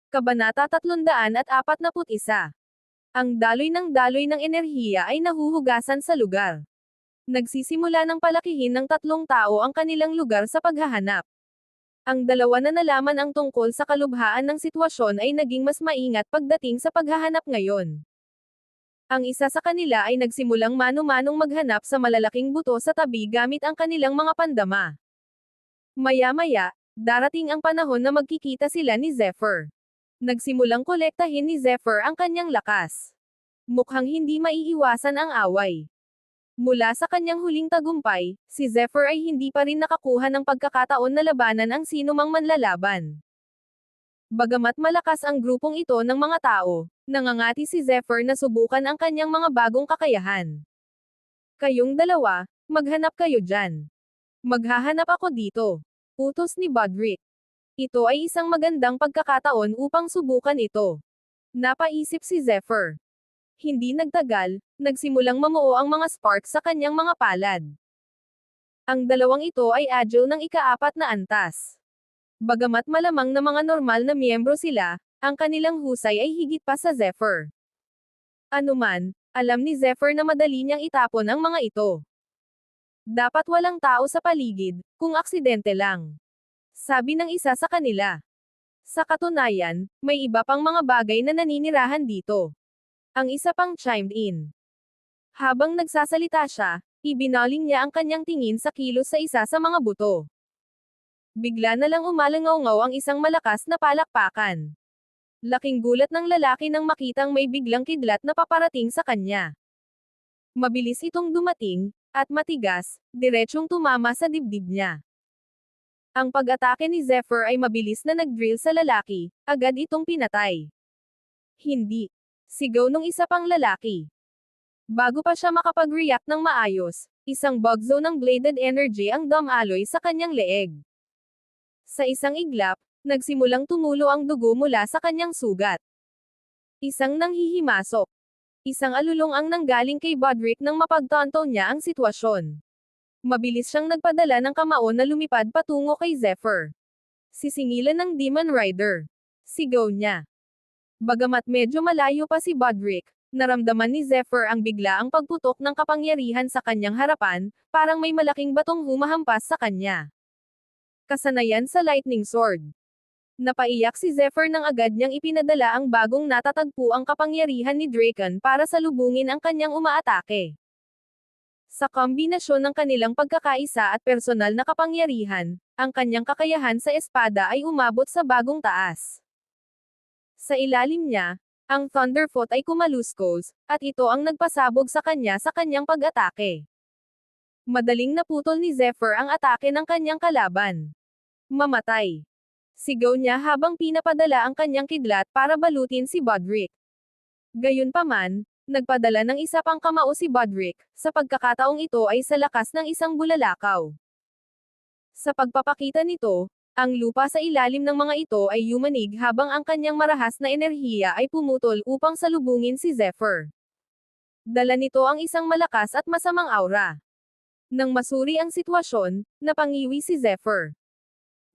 Kabanata 341. Ang daloy ng enerhiya ay nahuhugasan sa lugar. Nagsisimula ng palakihin ng tatlong tao ang kanilang lugar sa paghahanap. Ang dalawa na nalaman ang tungkol sa kalubhaan ng sitwasyon ay naging mas maingat pagdating sa paghahanap ngayon. Ang isa sa kanila ay nagsimulang mano-manong maghanap sa malalaking buto sa tabi gamit ang kanilang mga pandama. Maya-maya, darating ang panahon na magkikita sila ni Zephyr. Nagsimulang kolektahin ni Zephyr ang kanyang lakas. Mukhang hindi maiiwasan ang away. Mula sa kanyang huling tagumpay, si Zephyr ay hindi pa rin nakakuha ng pagkakataon na labanan ang sinumang manlalaban. Bagamat malakas ang grupong ito ng mga tao, nangangati si Zephyr na subukan ang kanyang mga bagong kakayahan. Kayong dalawa, maghanap kayo dyan. Maghahanap ako dito. Utos ni Bodrick. Ito ay isang magandang pagkakataon upang subukan ito. Napaisip si Zephyr. Hindi nagtagal, nagsimulang mamuo ang mga sparks sa kanyang mga palad. Ang dalawang ito ay agile ng ika-4 na antas. Bagamat malamang na mga normal na miyembro sila, ang kanilang husay ay higit pa sa Zephyr. Anuman, alam ni Zephyr na madali niyang itapon ang mga ito. Dapat walang tao sa paligid, kung aksidente lang. Sabi ng isa sa kanila. Sa katunayan, may iba pang mga bagay na naninirahan dito. Ang isa pang chimed in. Habang nagsasalita siya, ibinaling niya ang kanyang tingin sa kilos sa isa sa mga buto. Bigla na lang umalangaw-ngaw ang isang malakas na palakpakan. Laking gulat ng lalaki nang makitang may biglang kidlat na paparating sa kanya. Mabilis itong dumating, at matigas, diretsyong tumama sa dibdib niya. Ang pag-atake ni Zephyr ay mabilis na nag-drill sa lalaki, agad itong pinatay. Hindi. Sigaw nung isa pang lalaki. Bago pa siya makapag-react ng maayos, isang bugzo ng bladed energy ang dumaloy sa kanyang leeg. Sa isang iglap, nagsimulang tumulo ang dugo mula sa kanyang sugat. Isang nanghihimasok. Isang alulong ang nanggaling kay Bodrick nang mapagtanto niya ang sitwasyon. Mabilis siyang nagpadala ng kamao na lumipad patungo kay Zephyr. Sisingilan ng Demon Rider. Sigaw niya. Bagamat medyo malayo pa si Bodrick, naramdaman ni Zephyr ang biglaang pagputok ng kapangyarihan sa kanyang harapan, parang may malaking batong humahampas sa kanya. Kasanayan sa Lightning Sword. Napaiyak si Zephyr nang agad niyang ipinadala ang bagong natatagpuang kapangyarihan ni Draken para salubungin ang kanyang umaatake. Sa kombinasyon ng kanilang pagkakaisa at personal na kapangyarihan, ang kanyang kakayahan sa espada ay umabot sa bagong taas. Sa ilalim niya, ang Thunderfoot ay kumaluskos, at ito ang nagpasabog sa kanya sa kanyang pag-atake. Madaling naputol ni Zephyr ang atake ng kanyang kalaban. Mamatay. Sigaw niya habang pinapadala ang kanyang kidlat para balutin si Bodrick. Gayunpaman, nagpadala ng isa pang kamao si Bodrick, sa pagkakataong ito ay sa lakas ng isang bulalakaw. Sa pagpapakita nito, ang lupa sa ilalim ng mga ito ay yumanig habang ang kanyang marahas na enerhiya ay pumutol upang salubungin si Zephyr. Dala nito ang isang malakas at masamang aura. Nang masuri ang sitwasyon, napangiwi si Zephyr.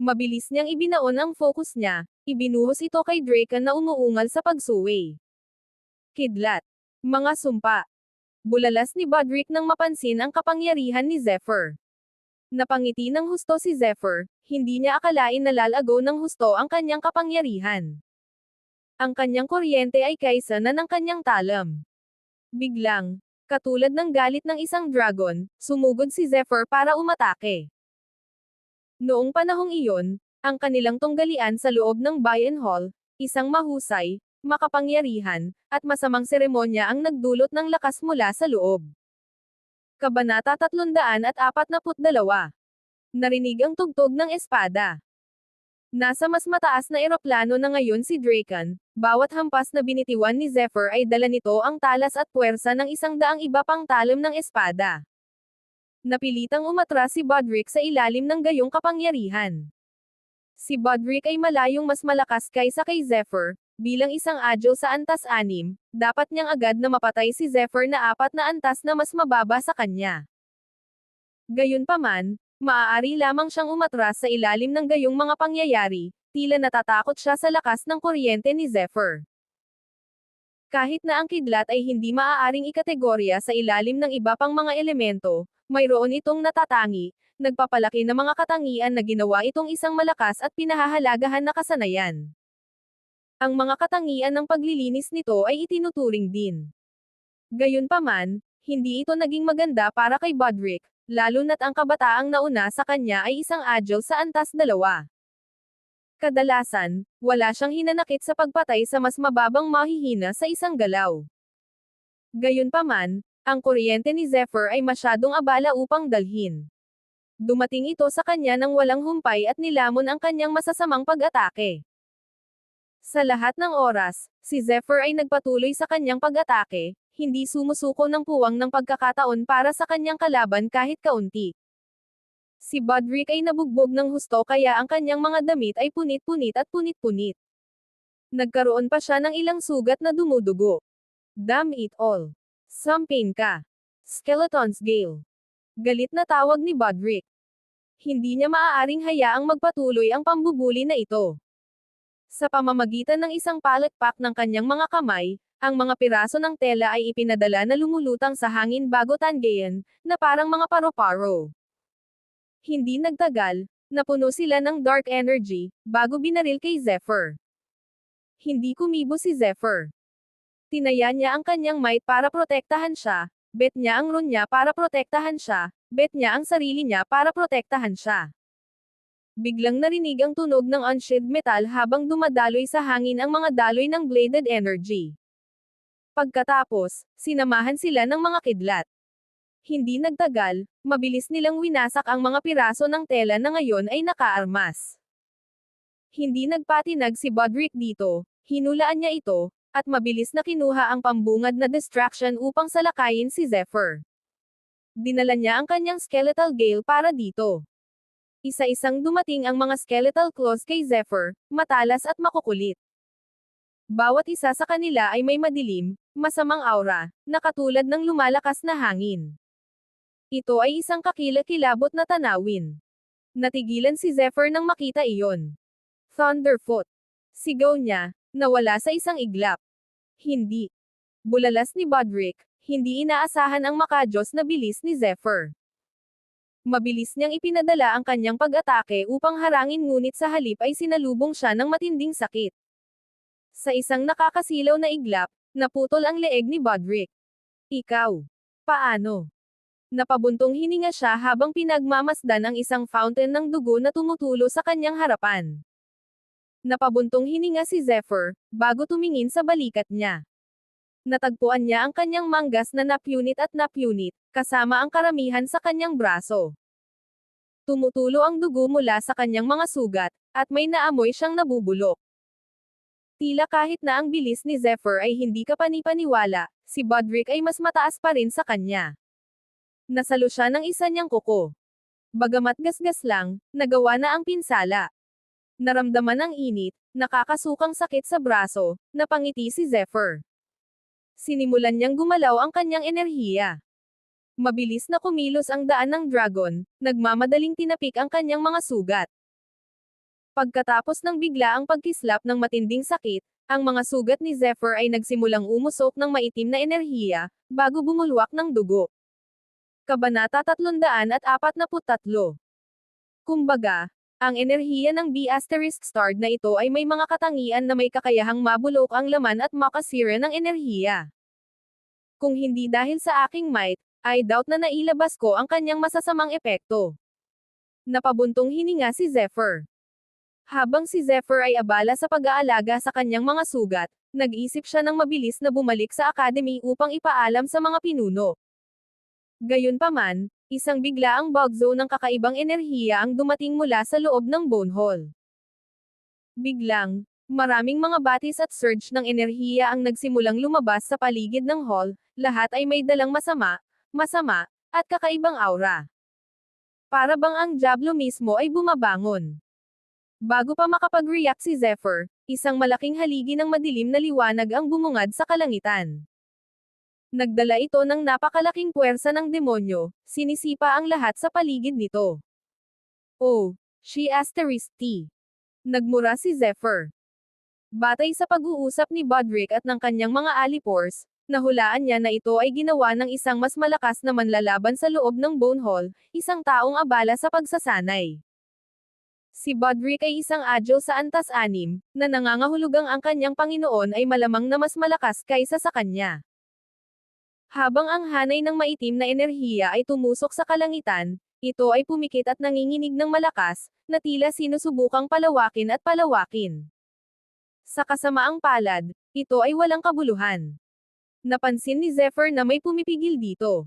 Mabilis niyang ibinaon ang focus niya, ibinuhos ito kay Draken na umuungal sa pagsuway. Kidlat. Mga sumpa. Bulalas ni Bodrick nang mapansin ang kapangyarihan ni Zephyr. Napangiti ng husto si Zephyr, hindi niya akalain na lalago ng husto ang kanyang kapangyarihan. Ang kanyang kuryente ay kaysa na ng kanyang talam. Biglang, katulad ng galit ng isang dragon, sumugod si Zephyr para umatake. Noong panahong iyon, ang kanilang tunggalian sa loob ng Bayan Hall, isang mahusay, makapangyarihan, at masamang seremonya ang nagdulot ng lakas mula sa loob. Kabanata 342. Narinig ang tugtog ng espada. Nasa mas mataas na eroplano na ngayon si Draken, bawat hampas na binitiwan ni Zephyr ay dala nito ang talas at puwersa ng 100 iba pang talim ng espada. Napilitang umatras si Bodrick sa ilalim ng gayong kapangyarihan. Si Bodrick ay malayong mas malakas kaysa kay Zephyr, bilang isang agile sa antas 6, dapat niyang agad na mapatay si Zephyr na 4 na antas na mas mababa sa kanya. Gayunpaman, maaari lamang siyang umatras sa ilalim ng gayong mga pangyayari, Tila natatakot siya sa lakas ng kuryente ni Zephyr. Kahit na ang kidlat ay hindi maaaring ikategorya sa ilalim ng iba pang mga elemento, mayroon itong natatangi, nagpapalaki na mga katangian na ginawa itong isang malakas at pinahahalagahan na kasanayan. Ang mga katangian ng paglilinis nito ay itinuturing din. Gayunpaman, hindi ito naging maganda para kay Budrick, lalo na't ang kabataang nauna sa kanya ay isang agile sa antas 2. Kadalasan, wala siyang hinanakit sa pagpatay sa mas mababang mahihina sa isang galaw. Gayunpaman, ang kuryente ni Zephyr ay masyadong abala upang dalhin. Dumating ito sa kanya nang walang humpay at nilamon ang kanyang masasamang pag-atake. Sa lahat ng oras, si Zephyr ay nagpatuloy sa kanyang pag-atake, hindi sumusuko ng puwang ng pagkakataon para sa kanyang kalaban kahit kaunti. Si Budrick ay nabugbog ng husto kaya ang kanyang mga damit ay punit-punit at punit-punit. Nagkaroon pa siya ng ilang sugat na dumudugo. Damn it all. Some pain ka. Skeleton's Gale. Galit na tawag ni Budrick. Hindi niya maaaring hayaang magpatuloy ang pambubuli na ito. Sa pamamagitan ng isang palakpak ng kanyang mga kamay, ang mga piraso ng tela ay ipinadala na lumulutang sa hangin bago tangayan, na parang mga paro-paro. Hindi nagtagal, napuno sila ng dark energy, bago binaril kay Zephyr. Hindi kumibo si Zephyr. Tinaya niya ang kanyang might para protektahan siya, bet niya ang rune niya para protektahan siya, bet niya ang sarili niya para protektahan siya. Biglang narinig ang tunog ng unsheathed metal habang dumadaloy sa hangin ang mga daloy ng bladed energy. Pagkatapos, sinamahan sila ng mga kidlat. Hindi nagtagal, mabilis nilang winasak ang mga piraso ng tela na ngayon ay nakaarmas. Hindi nagpatinag si Budrick dito, hinulaan niya ito, at mabilis na kinuha ang pambungad na distraction upang salakayin si Zephyr. Dinala niya ang kanyang skeletal gale para dito. Isa-isang dumating ang mga skeletal claws kay Zephyr, matalas at makukulit. Bawat isa sa kanila ay may madilim, masamang aura, na katulad ng lumalakas na hangin. Ito ay isang kakilakilabot na tanawin. Natigilan si Zephyr nang makita iyon. Thunderfoot. Sigaw niya, nawala sa isang iglap. Hindi. Bulalas ni Budrick, hindi inaasahan ang makajos na bilis ni Zephyr. Mabilis niyang ipinadala ang kanyang pag-atake upang harangin ngunit sa halip ay sinalubong siya ng matinding sakit. Sa isang nakakasilaw na iglap, naputol ang leeg ni Budrick. Ikaw. Paano? Napabuntong hininga siya habang pinagmamasdan ang isang fountain ng dugo na tumutulo sa kanyang harapan. Napabuntong hininga si Zephyr, bago tumingin sa balikat niya. Natagpuan niya ang kanyang manggas na napunit at napunit, kasama ang karamihan sa kanyang braso. Tumutulo ang dugo mula sa kanyang mga sugat, at may naamoy siyang nabubulok. Tila kahit na ang bilis ni Zephyr ay hindi kapanipaniwala, si Budrick ay mas mataas pa rin sa kanya. Nasalo siya ng isa niyang kuko. Bagamat gasgas lang, nagawa na ang pinsala. Naramdaman ang init, nakakasukang sakit sa braso, napangiti si Zephyr. Sinimulan niyang gumalaw ang kanyang enerhiya. Mabilis na kumilos ang daan ng dragon, nagmamadaling tinapik ang kanyang mga sugat. Pagkatapos ng biglaang pagkislap ng matinding sakit, ang mga sugat ni Zephyr ay nagsimulang umusok ng maitim na enerhiya, bago bumulwak ng dugo. Kabanata 343. Kumbaga, ang enerhiya ng B***-starred na ito ay may mga katangian na may kakayahang mabulok ang laman at makasira ng enerhiya. Kung hindi dahil sa aking might, I doubt na nailabas ko ang kanyang masasamang epekto. Napabuntong hininga si Zephyr. Habang si Zephyr ay abala sa pag-aalaga sa kanyang mga sugat, nag-isip siya ng mabilis na bumalik sa academy upang ipaalam sa mga pinuno. Gayunpaman, isang biglaang bugzo ng kakaibang enerhiya ang dumating mula sa loob ng bone hall. Biglang, maraming mga batis at surge ng enerhiya ang nagsimulang lumabas sa paligid ng hall, lahat ay may dalang masama, at kakaibang aura. Para bang ang Diablo mismo ay bumabangon. Bago pa makapag-react si Zephyr, isang malaking haligi ng madilim na liwanag ang bumungad sa kalangitan. Nagdala ito ng napakalaking puwersa ng demonyo, sinisipa ang lahat sa paligid nito. Oh, she**T. Nagmura si Zephyr. Batay sa pag-uusap ni Bodrick at ng kanyang mga alipors, nahulaan niya na ito ay ginawa ng isang mas malakas na manlalaban sa loob ng Bone Hall, isang taong abala sa pagsasanay. Si Bodrick ay isang agile sa antas-anim, na nangangahulugang ang kanyang Panginoon ay malamang na mas malakas kaysa sa kanya. Habang ang hanay ng maitim na enerhiya ay tumusok sa kalangitan, ito ay pumikit at nanginginig ng malakas, na tila sinusubukang palawakin at palawakin. Sa kasamaang palad, ito ay walang kabuluhan. Napansin ni Zephyr na may pumipigil dito.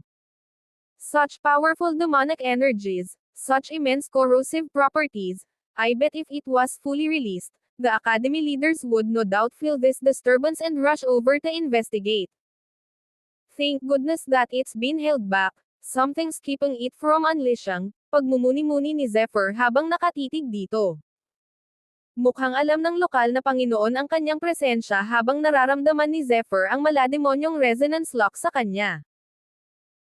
Such powerful demonic energies, such immense corrosive properties, I bet if it was fully released, the Academy leaders would no doubt feel this disturbance and rush over to investigate. Thank goodness that it's been held back, something's keeping it from unleashing, pagmumuni-muni ni Zephyr habang nakatitig dito. Mukhang alam ng lokal na Panginoon ang kanyang presensya habang nararamdaman ni Zephyr ang malademonyong resonance lock sa kanya.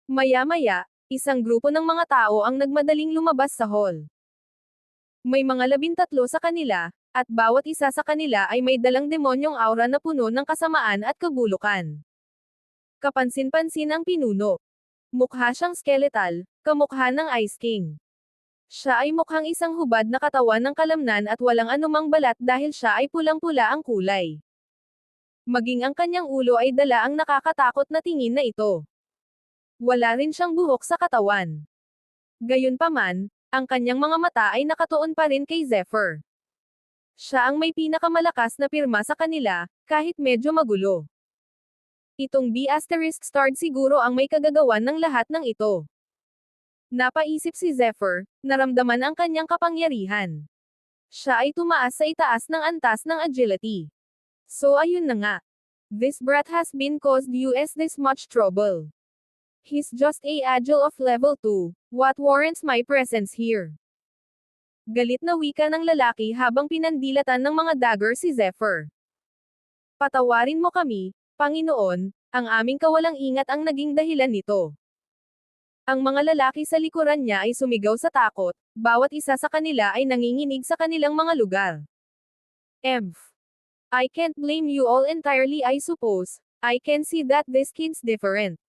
Maya-maya, isang grupo ng mga tao ang nagmadaling lumabas sa hall. May mga 13 sa kanila, at bawat isa sa kanila ay may dalang demonyong aura na puno ng kasamaan at kabulukan. Kapansin-pansin ang pinuno. Mukha siyang skeletal, kamukha ng Ice King. Siya ay mukhang isang hubad na katawan ng kalamnan at walang anumang balat dahil siya ay pulang-pula ang kulay. Maging ang kanyang ulo ay dala ang nakakatakot na tingin na ito. Wala rin siyang buhok sa katawan. Gayunpaman, ang kanyang mga mata ay nakatuon pa rin kay Zephyr. Siya ang may pinakamalakas na pirma sa kanila, kahit medyo magulo. Itong B**** siguro ang may kagagawan ng lahat ng ito. Napaisip si Zephyr, naramdaman ang kanyang kapangyarihan. Siya ay tumaas sa itaas ng antas ng agility. So ayun na nga. This brat has been caused us this much trouble. He's just a agile of level 2, what warrants my presence here? Galit na wika ng lalaki habang pinandilatan ng mga dagger si Zephyr. Patawarin mo kami, Panginoon, ang aming kawalang ingat ang naging dahilan nito. Ang mga lalaki sa likuran niya ay sumigaw sa takot, bawat isa sa kanila ay nanginginig sa kanilang mga lugar. I can't blame you all entirely I suppose, I can see that this kid's different.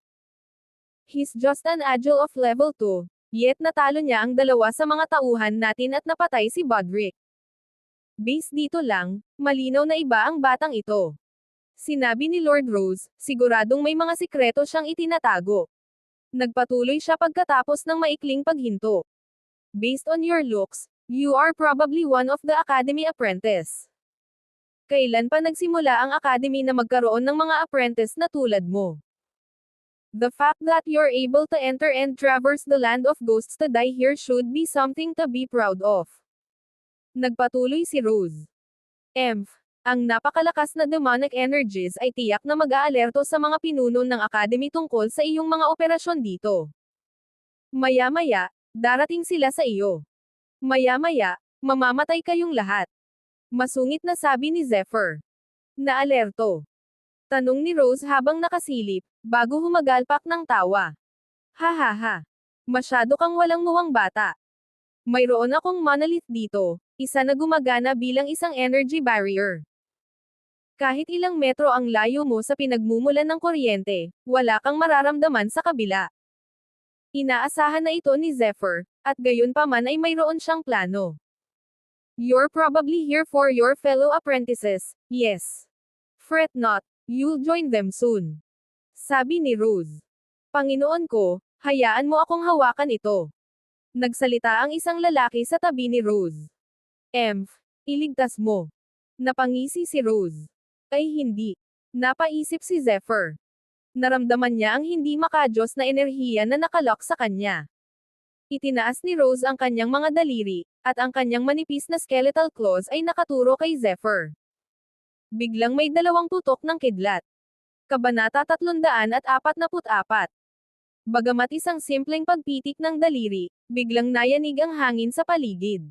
He's just an agile of level 2, yet natalo niya ang dalawa sa mga tauhan natin at napatay si Bodrick. Base dito lang, malinaw na iba ang batang ito. Sinabi ni Lord Rose, siguradong may mga sikreto siyang itinatago. Nagpatuloy siya pagkatapos ng maikling paghinto. Based on your looks, you are probably one of the Academy apprentice. Kailan pa nagsimula ang Academy na magkaroon ng mga apprentice na tulad mo? The fact that you're able to enter and traverse the land of ghosts to die here should be something to be proud of. Nagpatuloy si Rose. Ang napakalakas na demonic energies ay tiyak na mag-aalerto sa mga pinuno ng Academy tungkol sa iyong mga operasyon dito. Maya-maya, darating sila sa iyo. Maya-maya, mamamatay kayong lahat. Masungit na sabi ni Zephyr. Naalerto. Tanong ni Rose habang nakasilip, bago humagalpak ng tawa. Ha. Masyado kang walang muwang bata. Mayroon akong monolith dito, isa na gumagana bilang isang energy barrier. Kahit ilang metro ang layo mo sa pinagmumulan ng kuryente, wala kang mararamdaman sa kabila. Inaasahan na ito ni Zephyr, at gayunpaman ay mayroon siyang plano. You're probably here for your fellow apprentices, yes. Fret not. You'll join them soon. Sabi ni Rose. Panginoon ko, hayaan mo akong hawakan ito. Nagsalita ang isang lalaki sa tabi ni Rose. Iligtas mo. Napangisi si Rose. Ay hindi. Napaisip si Zephyr. Naramdaman niya ang hindi makajos na enerhiya na nakalock sa kanya. Itinaas ni Rose ang kanyang mga daliri, at ang kanyang manipis na skeletal claws ay nakaturo kay Zephyr. Biglang may dalawang putok ng kidlat. Kabanata 344. Bagamat isang simpleng pagpitik ng daliri, biglang nayanig ang hangin sa paligid.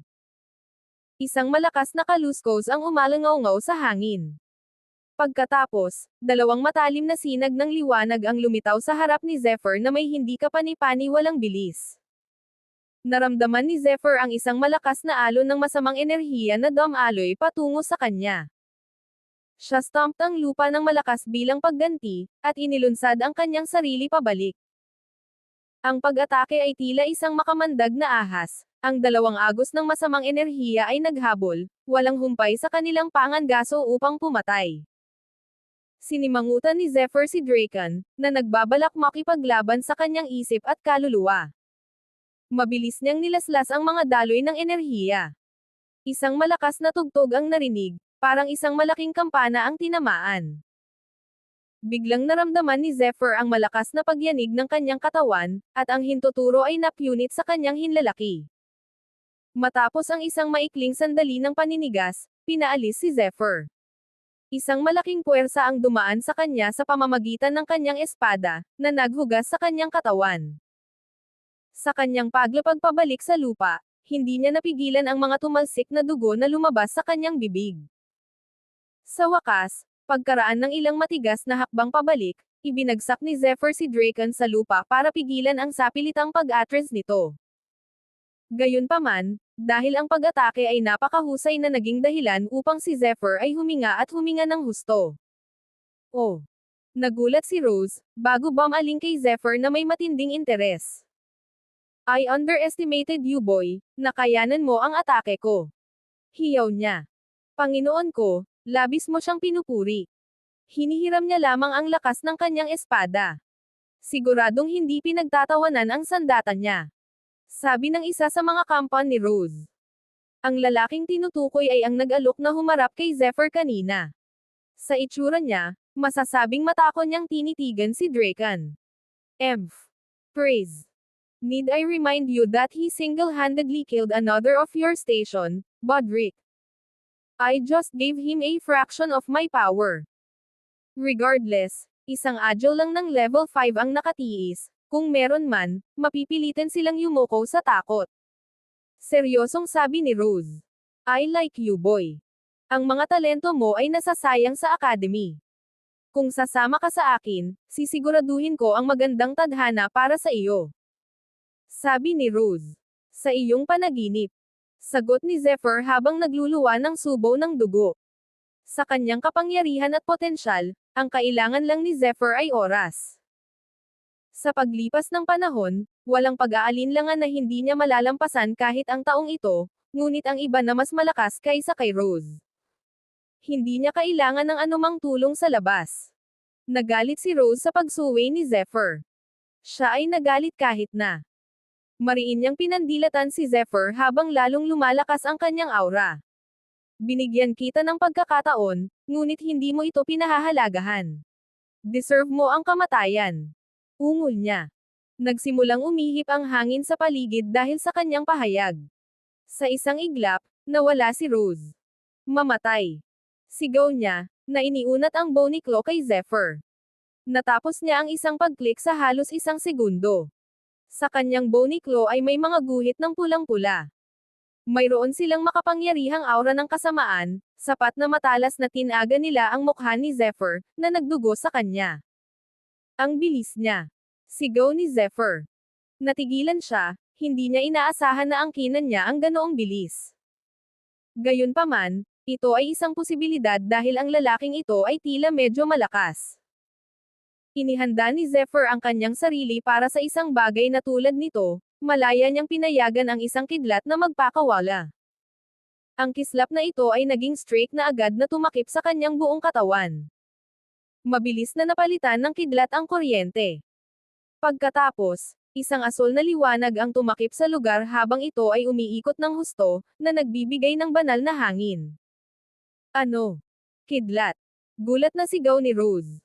Isang malakas na kaluskos ang umalangaw-ngaw sa hangin. Pagkatapos, dalawang matalim na sinag ng liwanag ang lumitaw sa harap ni Zephyr na may hindi kapani-paniwalang bilis. Naramdaman ni Zephyr ang isang malakas na alon ng masamang enerhiya na dumaloy patungo sa kanya. Siya stomped ang lupa ng malakas bilang pagganti, at inilunsad ang kanyang sarili pabalik. Ang pag-atake ay tila isang makamandag na ahas. Ang dalawang agos ng masamang enerhiya ay naghabol, walang humpay sa kanilang pangangaso upang pumatay. Sinimangutan ni Zephyr si Draken, na nagbabalak makipaglaban sa kanyang isip at kaluluwa. Mabilis niyang nilaslas ang mga daloy ng enerhiya. Isang malakas na tugtog ang narinig, parang isang malaking kampana ang tinamaan. Biglang naramdaman ni Zephyr ang malakas na pagyanig ng kanyang katawan, at ang hintuturo ay napunit sa kanyang hinlalaki. Matapos ang isang maikling sandali ng paninigas, pinaalis si Zephyr. Isang malaking puwersa ang dumaan sa kanya sa pamamagitan ng kanyang espada, na naghugas sa kanyang katawan. Sa kanyang paglapag pabalik sa lupa, hindi niya napigilan ang mga tumalsik na dugo na lumabas sa kanyang bibig. Sa wakas, pagkaraan ng ilang matigas na hakbang pabalik, ibinagsak ni Zephyr si Draken sa lupa para pigilan ang sapilitang pag-atras nito. Gayunpaman, dahil ang pag-atake ay napakahusay na naging dahilan upang si Zephyr ay huminga at huminga ng husto. Oh! Nagulat si Rose, bago bumaling kay Zephyr na may matinding interes. I underestimated you boy, nakayanan mo ang atake ko. Hiyaw niya. Panginoon ko, labis mo siyang pinupuri. Hinihiram niya lamang ang lakas ng kanyang espada. Siguradong hindi pinagtatawanan ang sandata niya. Sabi ng isa sa mga kampan ni Rose. Ang lalaking tinutukoy ay ang nag-alok na humarap kay Zephyr kanina. Sa itsura niya, masasabing matakot niyang tinitigan si Draken. Praise. Need I remind you that he single-handedly killed another of your station, Bodrick? I just gave him a fraction of my power. Regardless, isang agile lang ng level 5 ang nakatiis, kung meron man, mapipilitan silang yumuko sa takot. Seryosong sabi ni Rose. I like you boy. Ang mga talento mo ay nasasayang sa academy. Kung sasama ka sa akin, sisiguraduhin ko ang magandang tadhana para sa iyo. Sabi ni Rose. Sa iyong panaginip. Sagot ni Zephyr habang nagluluwa ng subo ng dugo. Sa kanyang kapangyarihan at potensyal, ang kailangan lang ni Zephyr ay oras. Sa paglipas ng panahon, walang pag-aalinlangan na hindi niya malalampasan kahit ang taong ito, ngunit ang iba na mas malakas kaysa kay Rose. Hindi niya kailangan ng anumang tulong sa labas. Nagalit si Rose sa pagsuway ni Zephyr. Siya ay nagalit kahit na. Mariin niyang pinandilatan si Zephyr habang lalong lumalakas ang kanyang aura. Binigyan kita ng pagkakataon, ngunit hindi mo ito pinahahalagahan. Deserve mo ang kamatayan. Ungol niya. Nagsimulang umihip ang hangin sa paligid dahil sa kanyang pahayag. Sa isang iglap, nawala si Rose. Mamatay. Sigaw niya, na iniunat ang bony claw kay Zephyr. Natapos niya ang isang pag-click sa halos isang segundo. Sa kanyang bony claw ay may mga guhit ng pulang-pula. Mayroon silang makapangyarihang aura ng kasamaan, sapat na matalas na tinaga nila ang mukha ni Zephyr, na nagdugo sa kanya. Ang bilis niya. Sigaw ni Zephyr. Natigilan siya, hindi niya inaasahan na angkinan niya ang ganoong bilis. Gayunpaman, ito ay isang posibilidad dahil ang lalaking ito ay tila medyo malakas. Inihanda ni Zephyr ang kanyang sarili para sa isang bagay na tulad nito, malaya niyang pinayagan ang isang kidlat na magpakawala. Ang kislap na ito ay naging streak na agad na tumakip sa kanyang buong katawan. Mabilis na napalitan ng kidlat ang kuryente. Pagkatapos, isang asul na liwanag ang tumakip sa lugar habang ito ay umiikot ng husto, na nagbibigay ng banal na hangin. Ano? Kidlat. Gulat na sigaw ni Rose.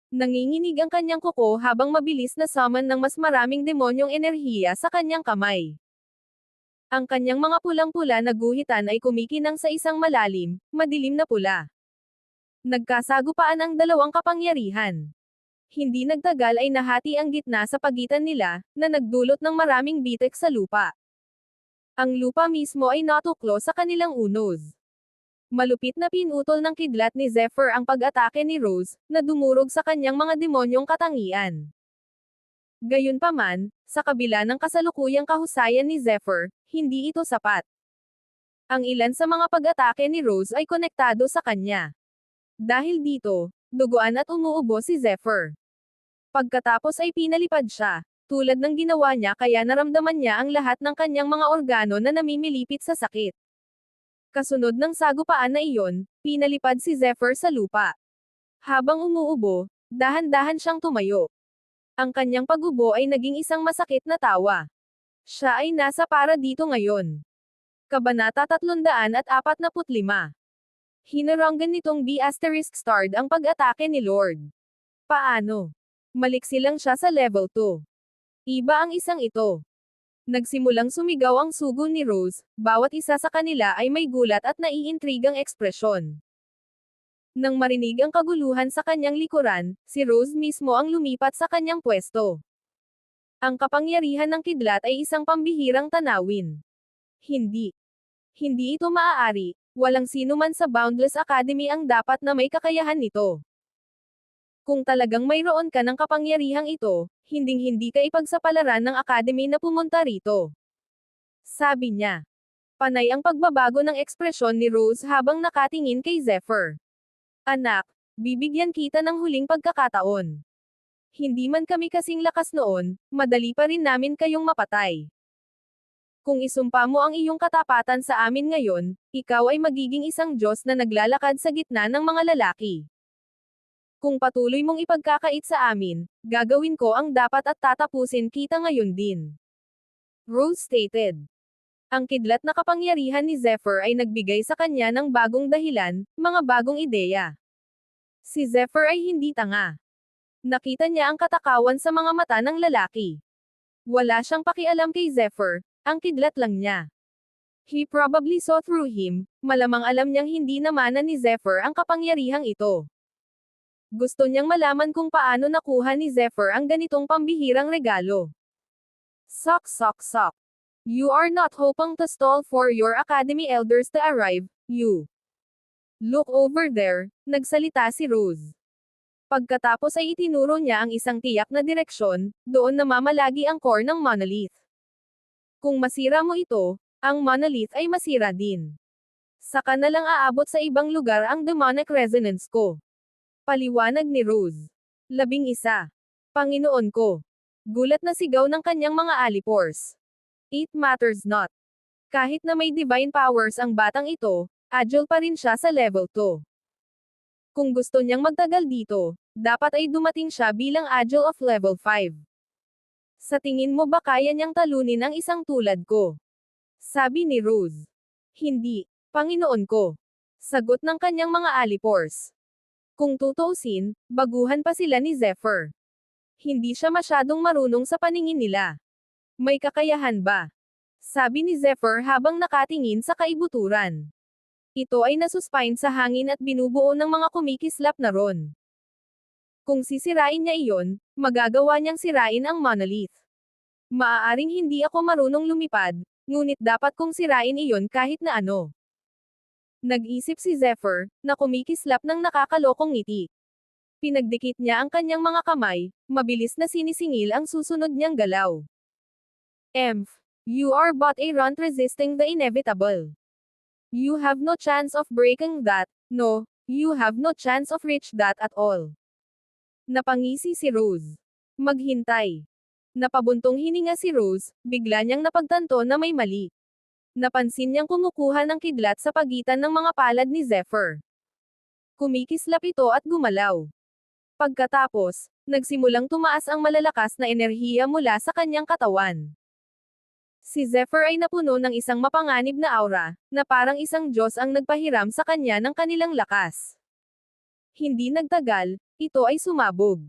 Nanginginig ang kanyang kuko habang mabilis na summon ng mas maraming demonyong enerhiya sa kanyang kamay. Ang kanyang mga pulang-pula na guhitan ay kumikinang sa isang malalim, madilim na pula. Nagkasagupaan ang dalawang kapangyarihan. Hindi nagtagal ay nahati ang gitna sa pagitan nila, na nagdulot ng maraming bitek sa lupa. Ang lupa mismo ay natuklo sa kanilang unos. Malupit na pinutol ng kidlat ni Zephyr ang pag-atake ni Rose, na dumurog sa kanyang mga demonyong katangian. Gayunpaman, sa kabila ng kasalukuyang kahusayan ni Zephyr, hindi ito sapat. Ang ilan sa mga pag-atake ni Rose ay konektado sa kanya. Dahil dito, duguan at umuubo si Zephyr. Pagkatapos ay pinalipad siya, tulad ng ginawa niya kaya naramdaman niya ang lahat ng kanyang mga organo na namimilipit sa sakit. Kasunod ng sagupaan na iyon, pinalipad si Zephyr sa lupa. Habang umuubo, dahan-dahan siyang tumayo. Ang kanyang pag-ubo ay naging isang masakit na tawa. Siya ay nasa para dito ngayon. Kabanata 345. Hinaranggan nitong B***starred ang pag-atake ni Lord. Paano? Maliksi lang siya sa level 2. Iba ang isang ito. Nagsimulang sumigaw ang sugo ni Rose, bawat isa sa kanila ay may gulat at naiintrigang ekspresyon. Nang marinig ang kaguluhan sa kanyang likuran, si Rose mismo ang lumipat sa kanyang pwesto. Ang kapangyarihan ng kidlat ay isang pambihirang tanawin. Hindi ito maaari, walang sino man sa Boundless Academy ang dapat na may kakayahan nito. Kung talagang mayroon ka ng kapangyarihang ito, hinding-hindi ka ipagsapalaran ng Academy na pumunta rito. Sabi niya. Panay ang pagbabago ng ekspresyon ni Rose habang nakatingin kay Zephyr. Anak, bibigyan kita ng huling pagkakataon. Hindi man kami kasing lakas noon, madali pa rin namin kayong mapatay. Kung isumpa mo ang iyong katapatan sa amin ngayon, ikaw ay magiging isang Diyos na naglalakad sa gitna ng mga lalaki. Kung patuloy mong ipagkakait sa amin, gagawin ko ang dapat at tatapusin kita ngayon din. Rose stated. Ang kidlat na kapangyarihan ni Zephyr ay nagbigay sa kanya ng bagong dahilan, mga bagong ideya. Si Zephyr ay hindi tanga. Nakita niya ang katakawan sa mga mata ng lalaki. Wala siyang pakialam kay Zephyr, ang kidlat lang niya. He probably saw through him, malamang alam niyang hindi namanan ni Zephyr ang kapangyarihang ito. Gusto niyang malaman kung paano nakuha ni Zephyr ang ganitong pambihirang regalo. Sok. You are not hoping to stall for your academy elders to arrive, you. Look over there, nagsalita si Rose. Pagkatapos ay itinuro niya ang isang tiyak na direksyon, doon namamalagi ang core ng monolith. Kung masira mo ito, ang monolith ay masira din. Saka na lang aabot sa ibang lugar ang demonic resonance ko. Paliwanag ni Rose. 11. Panginoon ko. Gulat na sigaw ng kanyang mga alipors. It matters not. Kahit na may divine powers ang batang ito, agile pa rin siya sa level 2. Kung gusto niyang magtagal dito, dapat ay dumating siya bilang agile of level 5. Sa tingin mo ba kaya niyang talunin ang isang tulad ko? Sabi ni Rose. Hindi, Panginoon ko. Sagot ng kanyang mga alipors. Kung tutuusin, baguhan pa sila ni Zephyr. Hindi siya masyadong marunong sa paningin nila. May kakayahan ba? Sabi ni Zephyr habang nakatingin sa kaibuturan. Ito ay nasuspine sa hangin at binubuo ng mga kumikislap na ron. Kung sisirain niya iyon, magagawa niyang sirain ang monolith. Maaaring hindi ako marunong lumipad, ngunit dapat kong sirain iyon kahit na ano. Nag-isip si Zephyr, na kumikislap ng nakakalokong ngiti. Pinagdikit niya ang kanyang mga kamay, mabilis na sinisingil ang susunod niyang galaw. You are but a runt resisting the inevitable. You have no chance of breaking that, no, you have no chance of reach that at all. Napangisi si Rose. Maghintay. Napabuntong hininga si Rose, bigla niyang napagtanto na may mali. Napansin niyang kumukuha ng kidlat sa pagitan ng mga palad ni Zephyr. Kumikislap ito at gumalaw. Pagkatapos, nagsimulang tumaas ang malalakas na enerhiya mula sa kanyang katawan. Si Zephyr ay napuno ng isang mapanganib na aura, na parang isang Diyos ang nagpahiram sa kanya ng kanilang lakas. Hindi nagtagal, ito ay sumabog.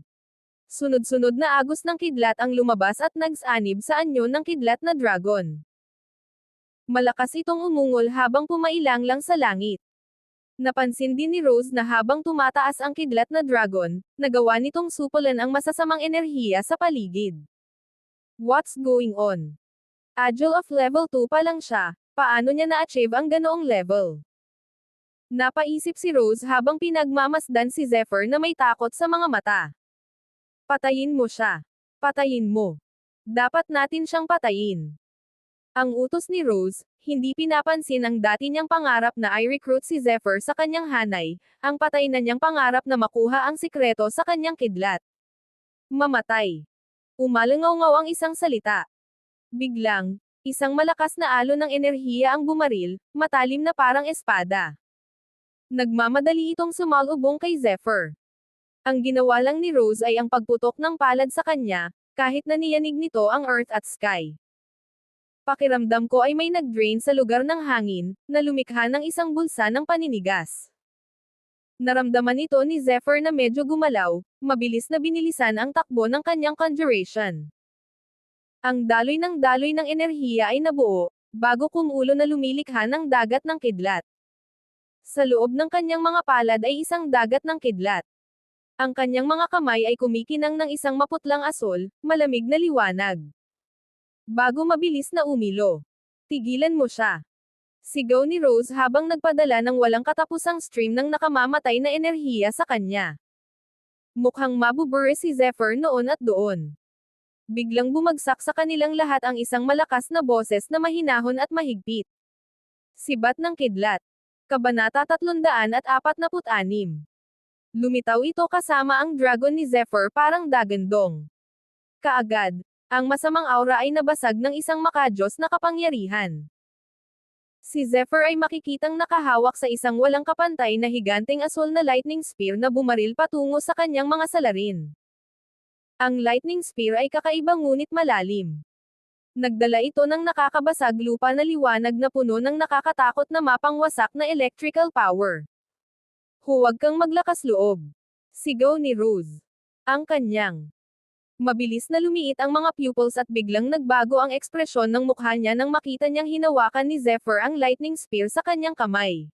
Sunod-sunod na agos ng kidlat ang lumabas at nagsanib sa anyo ng kidlat na dragon. Malakas itong umungol habang pumailang lang sa langit. Napansin din ni Rose na habang tumataas ang kidlat na dragon, nagawa nitong supulan ang masasamang enerhiya sa paligid. What's going on? Agile of level 2 pa lang siya, paano niya na-achieve ang ganoong level? Napaisip si Rose habang pinagmamasdan si Zephyr na may takot sa mga mata. Patayin mo siya. Patayin mo. Dapat natin siyang patayin. Ang utos ni Rose, hindi pinapansin ang dati niyang pangarap na i-recruit si Zephyr sa kanyang hanay, ang patay na niyang pangarap na makuha ang sikreto sa kanyang kidlat. Mamatay. Umalangaw-ngaw ang isang salita. Biglang, isang malakas na alon ng enerhiya ang bumaril, matalim na parang espada. Nagmamadali itong sumalubong kay Zephyr. Ang ginawa lang ni Rose ay ang pagputok ng palad sa kanya, kahit na niyanig nito ang earth at sky. Pakiramdam ko ay may nag-drain sa lugar ng hangin, na lumikha ng isang bulsa ng paninigas. Naramdaman ito ni Zephyr na medyo gumalaw, mabilis na binilisan ang takbo ng kanyang conjuration. Ang daloy ng enerhiya ay nabuo, bago kumulo na lumilikha ng dagat ng kidlat. Sa loob ng kanyang mga palad ay isang dagat ng kidlat. Ang kanyang mga kamay ay kumikinang ng isang maputlang asol, malamig na liwanag. Bago mabilis na umilo. Tigilan mo siya. Sigaw ni Rose habang nagpadala ng walang katapusang stream ng nakamamatay na enerhiya sa kanya. Mukhang mabubure si Zephyr noon at doon. Biglang bumagsak sa kanilang lahat ang isang malakas na boses na mahinahon at mahigpit. Sibat ng Kidlat. Kabanata 346. Lumitaw ito kasama ang dragon ni Zephyr parang dagandong. Kaagad, ang masamang aura ay nabasag ng isang makadiyos na kapangyarihan. Si Zephyr ay makikitang nakahawak sa isang walang kapantay na higanteng asol na lightning spear na bumaril patungo sa kanyang mga salarin. Ang lightning spear ay kakaiba ngunit malalim. Nagdala ito ng nakakabasag lupa na liwanag na puno ng nakakatakot na mapangwasak na electrical power. Huwag kang maglakas loob. Sigaw ni Rose. Ang kanyang mabilis na lumiit ang mga pupils at biglang nagbago ang ekspresyon ng mukha niya nang makita niyang hinawakan ni Zephyr ang lightning spear sa kanyang kamay.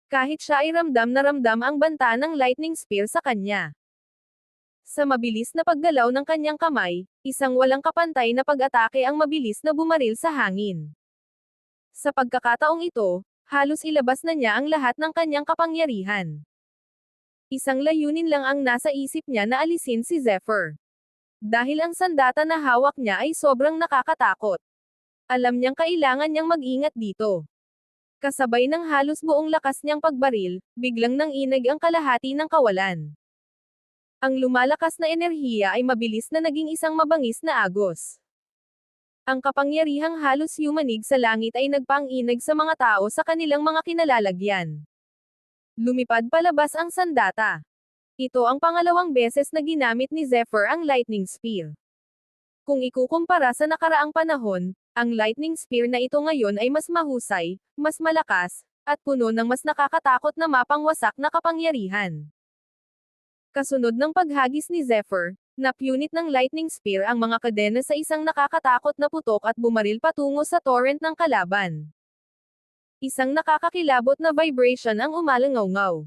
Kahit siya ay ramdam na ramdam ang banta ng lightning spear sa kanya. Sa mabilis na paggalaw ng kanyang kamay, isang walang kapantay na pag-atake ang mabilis na bumaril sa hangin. Sa pagkakataong ito, halos ilabas na niya ang lahat ng kanyang kapangyarihan. Isang layunin lang ang nasa isip niya na alisin si Zephyr. Dahil ang sandata na hawak niya ay sobrang nakakatakot. Alam niyang kailangan niyang mag-ingat dito. Kasabay ng halos buong lakas niyang pagbaril, biglang nanginag ang kalahati ng kawalan. Ang lumalakas na enerhiya ay mabilis na naging isang mabangis na agos. Ang kapangyarihang halos yumanig sa langit ay nagpang-inag sa mga tao sa kanilang mga kinalalagyan. Lumipad palabas ang sandata. Ito ang pangalawang beses na ginamit ni Zephyr ang lightning spear. Kung ikukumpara sa nakaraang panahon, ang lightning spear na ito ngayon ay mas mahusay, mas malakas, at puno ng mas nakakatakot na mapangwasak na kapangyarihan. Kasunod ng paghagis ni Zephyr, napunit ng lightning spear ang mga kadena sa isang nakakatakot na putok at bumaril patungo sa torrent ng kalaban. Isang nakakakilabot na vibration ang umalangaw-ngaw.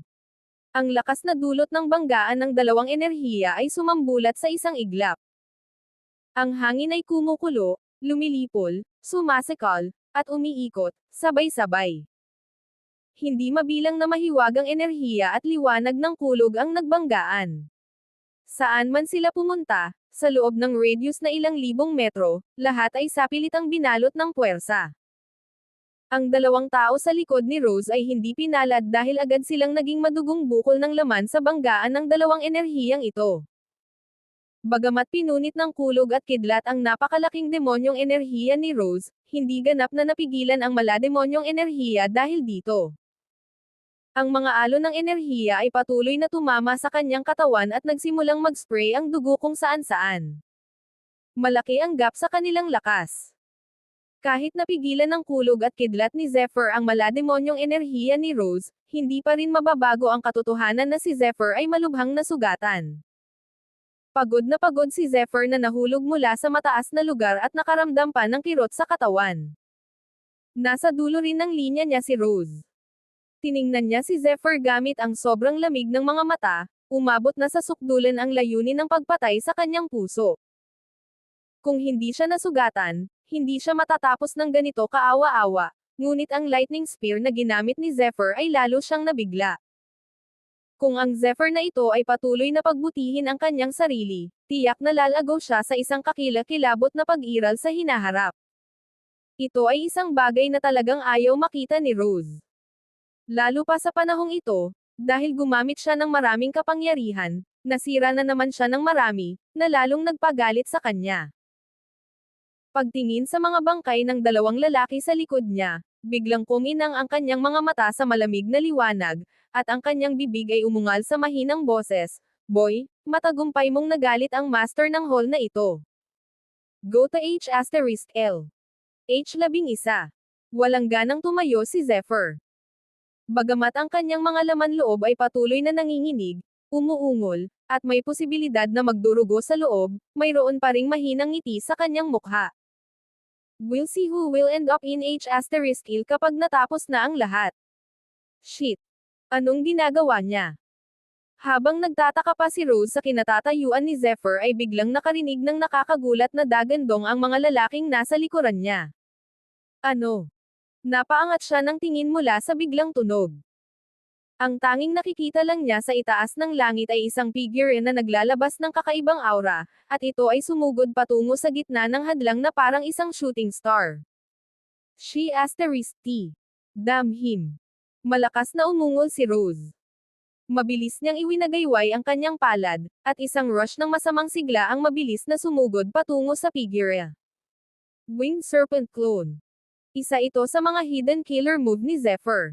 Ang lakas na dulot ng banggaan ng dalawang enerhiya ay sumambulat sa isang iglap. Ang hangin ay kumukulo, lumilipol, sumasikal, at umiikot, sabay-sabay. Hindi mabilang na mahiwagang enerhiya at liwanag ng kulog ang nagbanggaan. Saan man sila pumunta, sa loob ng radius na ilang libong metro, lahat ay sapilitang binalot ng puwersa. Ang dalawang tao sa likod ni Rose ay hindi pinalad dahil agad silang naging madugong bukol ng laman sa banggaan ng dalawang enerhiyang ito. Bagamat pinunit ng kulog at kidlat ang napakalaking demonyong enerhiya ni Rose, hindi ganap na napigilan ang malademonyong enerhiya dahil dito. Ang mga alon ng enerhiya ay patuloy na tumama sa kanyang katawan at nagsimulang mag-spray ang dugo kung saan-saan. Malaki ang gap sa kanilang lakas. Kahit napigilan ng kulog at kidlat ni Zephyr ang malademonyong enerhiya ni Rose, hindi pa rin mababago ang katotohanan na si Zephyr ay malubhang nasugatan. Pagod na pagod si Zephyr na nahulog mula sa mataas na lugar at nakaramdam pa ng kirot sa katawan. Nasa dulo rin ng linya niya si Rose. Tiningnan niya si Zephyr gamit ang sobrang lamig ng mga mata, umabot na sa sukdulan ang layunin ng pagpatay sa kanyang puso. Kung hindi siya nasugatan, hindi siya matatapos ng ganito kaawa-awa, ngunit ang lightning spear na ginamit ni Zephyr ay lalo siyang nabigla. Kung ang Zephyr na ito ay patuloy na pagbutihin ang kanyang sarili, tiyak na lalago siya sa isang kakilakilabot na pag-iral sa hinaharap. Ito ay isang bagay na talagang ayaw makita ni Rose. Lalo pa sa panahong ito, dahil gumamit siya ng maraming kapangyarihan, nasira na naman siya ng marami, na lalong nagpagalit sa kanya. Pagtingin sa mga bangkay ng dalawang lalaki sa likod niya, biglang kuminang ang kanyang mga mata sa malamig na liwanag, at ang kanyang bibig ay umungal sa mahinang boses, "Boy, matagumpay mong nagalit ang master ng hall na ito. Go to H*L. H11. Walang ganang tumayo si Zephyr. Bagamat ang kanyang mga laman loob ay patuloy na nanginginig, umuungol, at may posibilidad na magdurugo sa loob, mayroon pa ring mahinang ngiti sa kanyang mukha. We'll see who will end up in H*L kapag natapos na ang lahat. Shit. Anong ginagawa niya? Habang nagtataka pa si Rose sa kinatatayuan ni Zephyr ay biglang nakarinig ng nakakagulat na dagandong ang mga lalaking nasa likuran niya. Ano? Napaangat siya ng tingin mula sa biglang tunog. Ang tanging nakikita lang niya sa itaas ng langit ay isang figure na naglalabas ng kakaibang aura, at ito ay sumugod patungo sa gitna ng hadlang na parang isang shooting star. She*T. Damn him. Malakas na umungol si Rose. Mabilis niyang iwinagayway ang kanyang palad, at isang rush ng masamang sigla ang mabilis na sumugod patungo sa figure. Winged Serpent Clone. Isa ito sa mga hidden killer move ni Zephyr.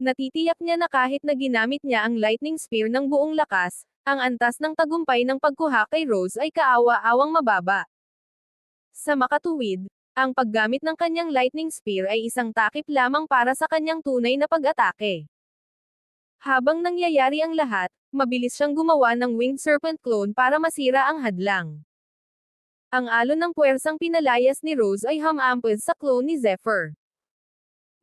Natitiyak niya na kahit na ginamit niya ang lightning spear ng buong lakas, ang antas ng tagumpay ng pagkuha kay Rose ay kaawa-awang mababa. Sa makatuwid, ang paggamit ng kanyang lightning spear ay isang takip lamang para sa kanyang tunay na pag-atake. Habang nangyayari ang lahat, mabilis siyang gumawa ng Winged Serpent Clone para masira ang hadlang. Ang alon ng puwersang pinalayas ni Rose ay humamped sa clone ni Zephyr.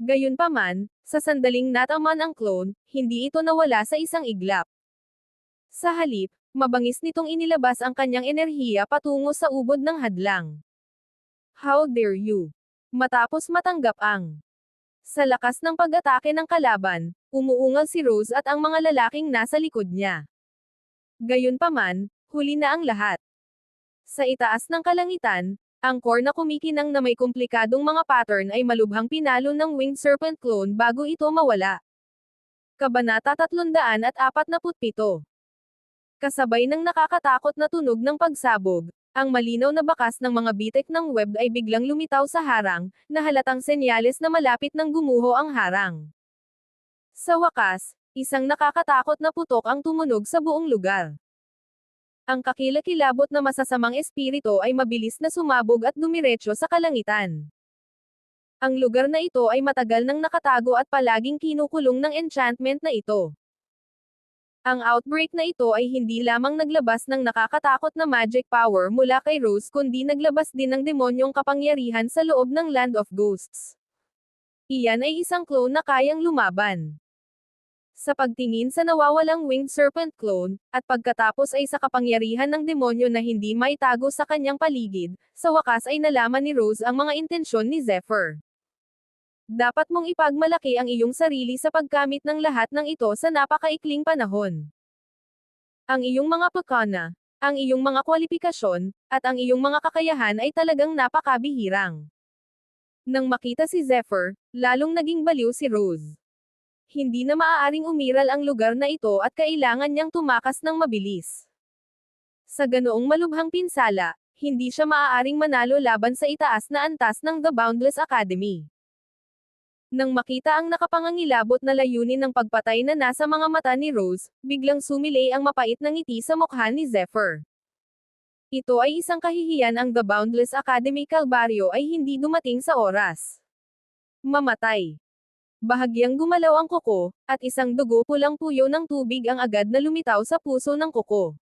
Gayunpaman, sa sandaling nataman ang clone, hindi ito nawala sa isang iglap. Sa halip, mabangis nitong inilabas ang kanyang enerhiya patungo sa ubod ng hadlang. How dare you? Matapos matanggap ang sa lakas ng pag-atake ng kalaban, umuungal si Rose at ang mga lalaking nasa likod niya. Gayunpaman, huli na ang lahat. Sa itaas ng kalangitan, ang core na kumikinang na may komplikadong mga pattern ay malubhang pinalo ng Winged Serpent Clone bago ito mawala. Kabanata 347. Kasabay ng nakakatakot na tunog ng pagsabog, ang malinaw na bakas ng mga bitek ng web ay biglang lumitaw sa harang, na halatang senyales na malapit nang gumuho ang harang. Sa wakas, isang nakakatakot na putok ang tumunog sa buong lugar. Ang kakilakilabot na masasamang espiritu ay mabilis na sumabog at dumiretso sa kalangitan. Ang lugar na ito ay matagal nang nakatago at palaging kinukulong ng enchantment na ito. Ang outbreak na ito ay hindi lamang naglabas ng nakakatakot na magic power mula kay Rose kundi naglabas din ng demonyong kapangyarihan sa loob ng Land of Ghosts. Iyan ay isang clone na kayang lumaban. Sa pagtingin sa nawawalang Winged Serpent Clone, at pagkatapos ay sa kapangyarihan ng demonyo na hindi maitago sa kanyang paligid, sa wakas ay nalaman ni Rose ang mga intensyon ni Zephyr. Dapat mong ipagmalaki ang iyong sarili sa pagkamit ng lahat ng ito sa napakaikling panahon. Ang iyong mga pakana, ang iyong mga kwalifikasyon, at ang iyong mga kakayahan ay talagang napakabihirang. Nang makita si Zephyr, lalong naging baliw si Rose. Hindi na maaaring umiral ang lugar na ito at kailangan niyang tumakas ng mabilis. Sa ganoong malubhang pinsala, hindi siya maaaring manalo laban sa itaas na antas ng The Boundless Academy. Nang makita ang nakapangangilabot na layunin ng pagpatay na nasa mga mata ni Rose, biglang sumilay ang mapait na ngiti sa mukha ni Zephyr. Ito ay isang kahihiyan ang The Boundless Academy Calvario ay hindi dumating sa oras. Mamatay. Bahagyang gumalaw ang kuko, at isang dugo pulang puyo ng tubig ang agad na lumitaw sa puso ng kuko.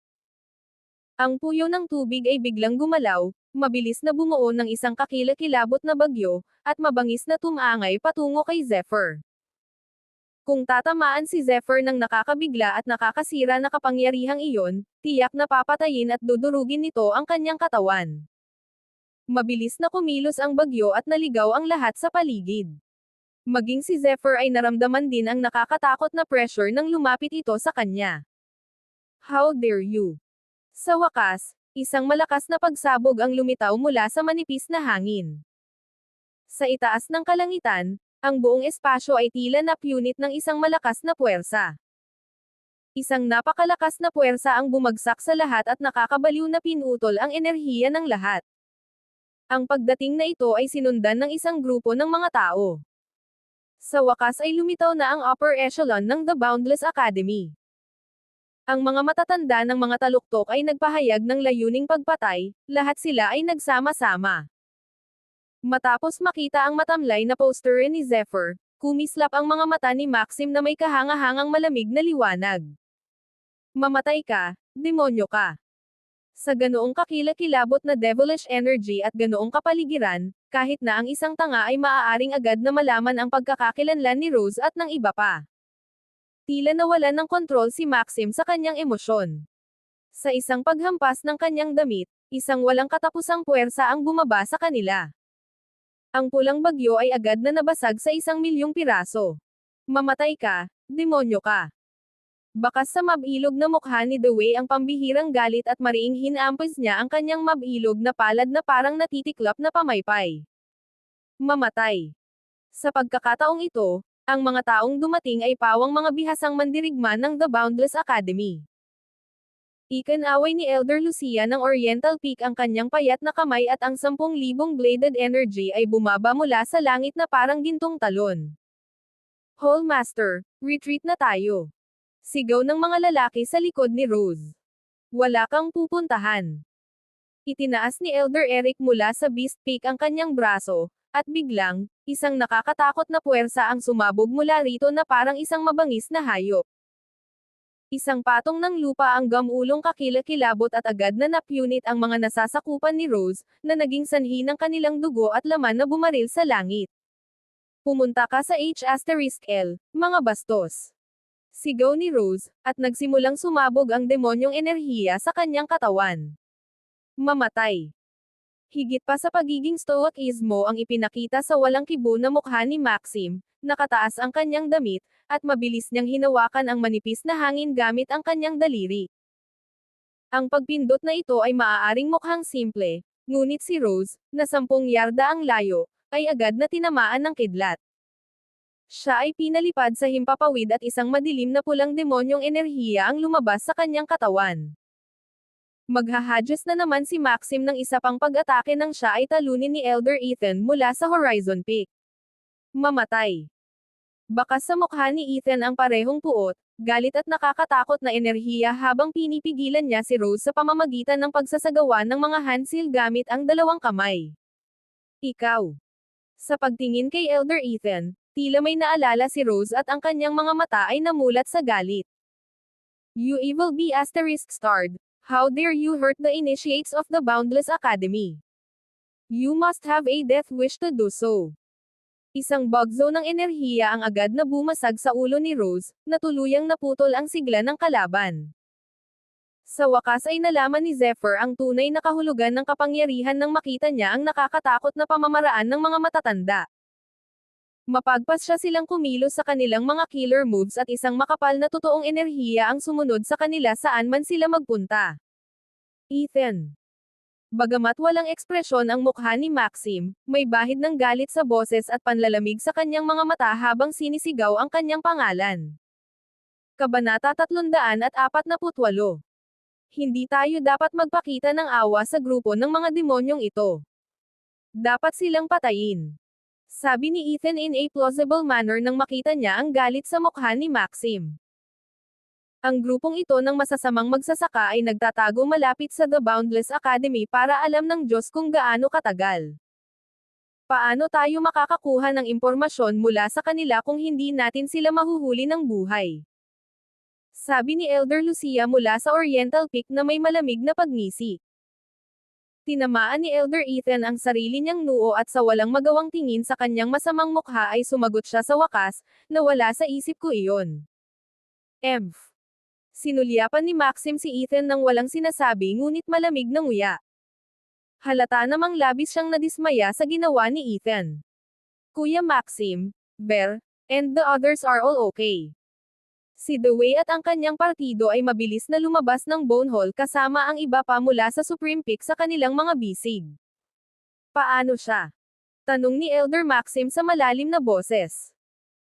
Ang puyo ng tubig ay biglang gumalaw, mabilis na bumuo ng isang kakilakilabot na bagyo, at mabangis na tumangay patungo kay Zephyr. Kung tatamaan si Zephyr ng nakakabigla at nakakasira na kapangyarihang iyon, tiyak na papatayin at dudurugin nito ang kanyang katawan. Mabilis na kumilos ang bagyo at naligaw ang lahat sa paligid. Maging si Zephyr ay naramdaman din ang nakakatakot na pressure nang lumapit ito sa kanya. How dare you? Sa wakas, isang malakas na pagsabog ang lumitaw mula sa manipis na hangin. Sa itaas ng kalangitan, ang buong espasyo ay tila napunit ng isang malakas na puwersa. Isang napakalakas na puwersa ang bumagsak sa lahat at nakakabaliw na pinutol ang enerhiya ng lahat. Ang pagdating na ito ay sinundan ng isang grupo ng mga tao. Sa wakas ay lumitaw na ang upper echelon ng The Boundless Academy. Ang mga matatanda ng mga taluktok ay nagpahayag ng layuning pagpatay, lahat sila ay nagsama-sama. Matapos makita ang matamlay na poster ni Zephyr, kumislap ang mga mata ni Maxim na may kahanga-hangang malamig na liwanag. Mamatay ka, demonyo ka. Sa ganoong kakilakilabot na devilish energy at ganoong kapaligiran, kahit na ang isang tanga ay maaaring agad na malaman ang pagkakakilanlan ni Rose at ng iba pa. Tila nawalan ng kontrol si Maxim sa kanyang emosyon. Sa isang paghampas ng kanyang damit, isang walang katapusang puwersa ang bumaba sa kanila. Ang pulang bagyo ay agad na nabasag sa 1,000,000 piraso. Mamatay ka, demonyo ka. Bakas sa mabilog na mukha ni Dewey ang pambihirang galit at mariing hinampos niya ang kanyang mabilog na palad na parang natitiklop na pamaypay. Mamatay. Sa pagkakataong ito, ang mga taong dumating ay pawang mga bihasang mandirigma ng The Boundless Academy. Ikinaway ni Elder Lucia ng Oriental Peak ang kanyang payat na kamay at ang 10,000 bladed energy ay bumaba mula sa langit na parang gintong talon. Hall Master, retreat na tayo. Sigaw ng mga lalaki sa likod ni Rose. Wala kang pupuntahan. Itinaas ni Elder Eric mula sa Beast Peak ang kanyang braso, at biglang, isang nakakatakot na puwersa ang sumabog mula rito na parang isang mabangis na hayop. Isang patong ng lupa ang gamulong kakilakilabot at agad na napunit ang mga nasasakupan ni Rose, na naging sanhi ng kanilang dugo at laman na bumaril sa langit. Pumunta ka sa H*L, mga bastos. Sigaw ni Rose, at nagsimulang sumabog ang demonyong enerhiya sa kanyang katawan. Mamatay. Higit pa sa pagiging stoicismo ang ipinakita sa walang kibo na mukha ni Maxim, nakataas ang kanyang damit, at mabilis niyang hinawakan ang manipis na hangin gamit ang kanyang daliri. Ang pagpindot na ito ay maaaring mukhang simple, ngunit si Rose, na 10 yarda ang layo, ay agad na tinamaan ng kidlat. Siya ay pinalipad sa himpapawid at isang madilim na pulang demonyong enerhiya ang lumabas sa kanyang katawan. Maghahadyos na naman si Maxim ng isa pang pag-atake nang siya ay talunin ni Elder Ethan mula sa Horizon Peak. Mamatay. Bakas sa mukha ni Ethan ang parehong puot, galit at nakakatakot na enerhiya habang pinipigilan niya si Rose sa pamamagitan ng pagsasagawa ng mga handsil gamit ang 2 kamay. Ikaw. Sa pagtingin kay Elder Ethan, tila may naalala si Rose at ang kanyang mga mata ay namulat sa galit. You evil be *starred. How dare you hurt the initiates of the Boundless Academy? You must have a death wish to do so. Isang bugzo ng enerhiya ang agad na bumasag sa ulo ni Rose, na tuluyang naputol ang sigla ng kalaban. Sa wakas ay nalaman ni Zephyr ang tunay na kahulugan ng kapangyarihan nang makita niya ang nakakatakot na pamamaraan ng mga matatanda. Mapagpas siya silang kumilos sa kanilang mga killer moves at isang makapal na totoong enerhiya ang sumunod sa kanila saan man sila magpunta. Ethan. Bagamat walang ekspresyon ang mukha ni Maxim, may bahid ng galit sa boses at panlalamig sa kanyang mga mata habang sinisigaw ang kanyang pangalan. Kabanata 348. Hindi tayo dapat magpakita ng awa sa grupo ng mga demonyong ito. Dapat silang patayin. Sabi ni Ethan in a plausible manner nang makita niya ang galit sa mukha ni Maxim. Ang grupong ito ng masasamang magsasaka ay nagtatago malapit sa The Boundless Academy para alam ng Diyos kung gaano katagal. Paano tayo makakakuha ng impormasyon mula sa kanila kung hindi natin sila mahuhuli ng buhay? Sabi ni Elder Lucia mula sa Oriental Peak na may malamig na pagngisi. Tinamaan ni Elder Ethan ang sarili niyang noo at sa walang magawang tingin sa kanyang masamang mukha ay sumagot siya sa wakas, na wala sa isip ko iyon. Sinulyapan ni Maxim si Ethan nang walang sinasabi ngunit malamig na nguya. Halata namang labis siyang nadismaya sa ginawa ni Ethan. Kuya Maxim, Bear, and the others are all okay. Si Dewey at ang kanyang partido ay mabilis na lumabas ng Bone Hall kasama ang iba pa mula sa Supreme Peak sa kanilang mga bisig. Paano siya? Tanong ni Elder Maxim sa malalim na boses.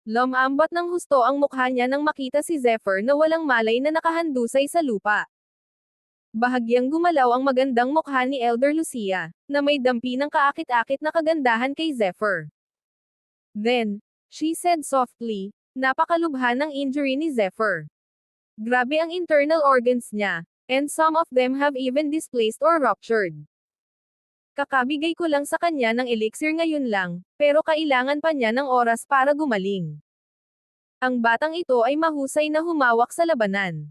Lumambot ng husto ang mukha niya nang makita si Zephyr na walang malay na nakahandusay sa lupa. Bahagyang gumalaw ang magandang mukha ni Elder Lucia, na may dampi ng kaakit-akit na kagandahan kay Zephyr. Then, she said softly, napakalubha ng injury ni Zephyr. Grabe ang internal organs niya, and some of them have even displaced or ruptured. Kakabigay ko lang sa kanya ng elixir ngayon lang, pero kailangan pa niya ng oras para gumaling. Ang batang ito ay mahusay na humawak sa labanan.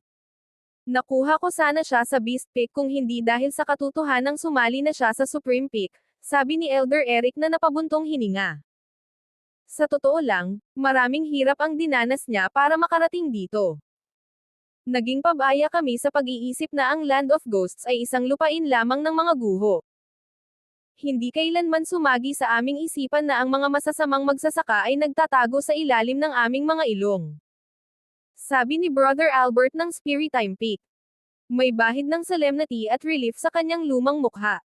Nakuha ko sana siya sa Beast Peak kung hindi dahil sa katotohanang sumali na siya sa Supreme Peak, sabi ni Elder Eric na napabuntong hininga. Sa totoo lang, maraming hirap ang dinanas niya para makarating dito. Naging pabaya kami sa pag-iisip na ang Land of Ghosts ay isang lupain lamang ng mga guho. Hindi kailanman sumagi sa aming isipan na ang mga masasamang magsasaka ay nagtatago sa ilalim ng aming mga ilong. Sabi ni Brother Albert ng Spiritime Peak. May bahid ng solemnity at relief sa kanyang lumang mukha.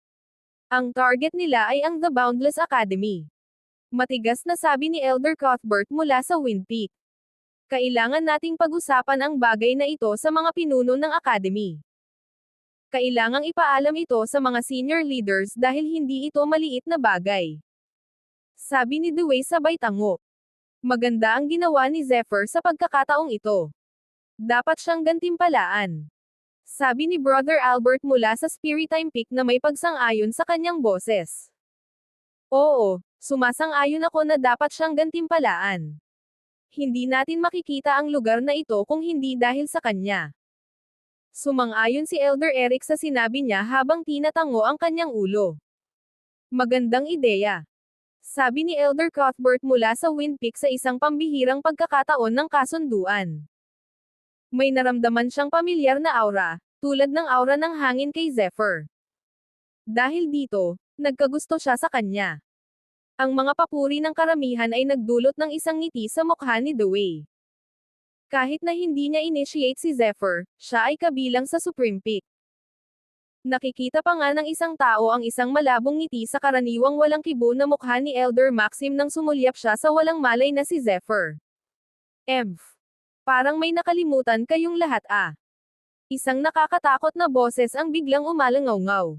Ang target nila ay ang The Boundless Academy. Matigas na sabi ni Elder Cuthbert mula sa Wind Peak. Kailangan nating pag-usapan ang bagay na ito sa mga pinuno ng Academy. Kailangang ipaalam ito sa mga senior leaders dahil hindi ito maliit na bagay. Sabi ni Dewey sabay tango. Maganda ang ginawa ni Zephyr sa pagkakataong ito. Dapat siyang gantimpalaan. Sabi ni Brother Albert mula sa Spiritime Peak na may pagsang-ayon sa kanyang boses. Oo, sumasang-ayon ako na dapat siyang gantimpalaan. Hindi natin makikita ang lugar na ito kung hindi dahil sa kanya. Sumang-ayon si Elder Eric sa sinabi niya habang tinatango ang kanyang ulo. Magandang ideya. Sabi ni Elder Cuthbert mula sa Wind Peak sa isang pambihirang pagkakataon ng kasunduan. May naramdaman siyang pamilyar na aura, tulad ng aura ng hangin kay Zephyr. Dahil dito, nagkagusto siya sa kanya. Ang mga papuri ng karamihan ay nagdulot ng isang ngiti sa mukha ni Dewey. Kahit na hindi niya initiate si Zephyr, siya ay kabilang sa Supreme Peak. Nakikita pa nga ng isang tao ang isang malabong ngiti sa karaniwang walang kibo na mukha ni Elder Maxim nang sumulyap siya sa walang malay na si Zephyr. Parang may nakalimutan kayong lahat ah. Isang nakakatakot na boses ang biglang umalangaw-ngaw.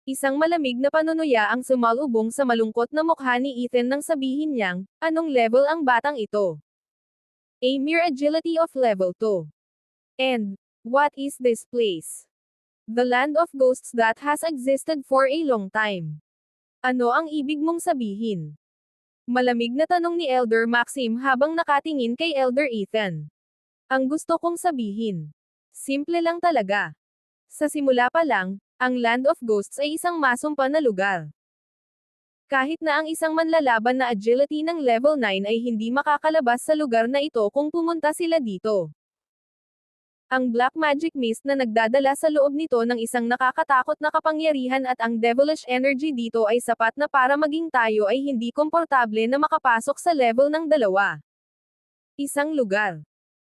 Isang malamig na panunuya ang sumalubong sa malungkot na mukha ni Ethan nang sabihin niyang, anong level ang batang ito? A mere agility of level 2. And, what is this place? The land of ghosts that has existed for a long time. Ano ang ibig mong sabihin? Malamig na tanong ni Elder Maxim habang nakatingin kay Elder Ethan. Ang gusto kong sabihin. Simple lang talaga. Sa simula pa lang, ang Land of Ghosts ay isang masumpa na lugar. Kahit na ang isang manlalaban na agility ng level 9 ay hindi makakalabas sa lugar na ito kung pumunta sila dito. Ang black magic mist na nagdadala sa loob nito ng isang nakakatakot na kapangyarihan at ang devilish energy dito ay sapat na para maging tayo ay hindi komportable na makapasok sa level ng 2. Isang lugar.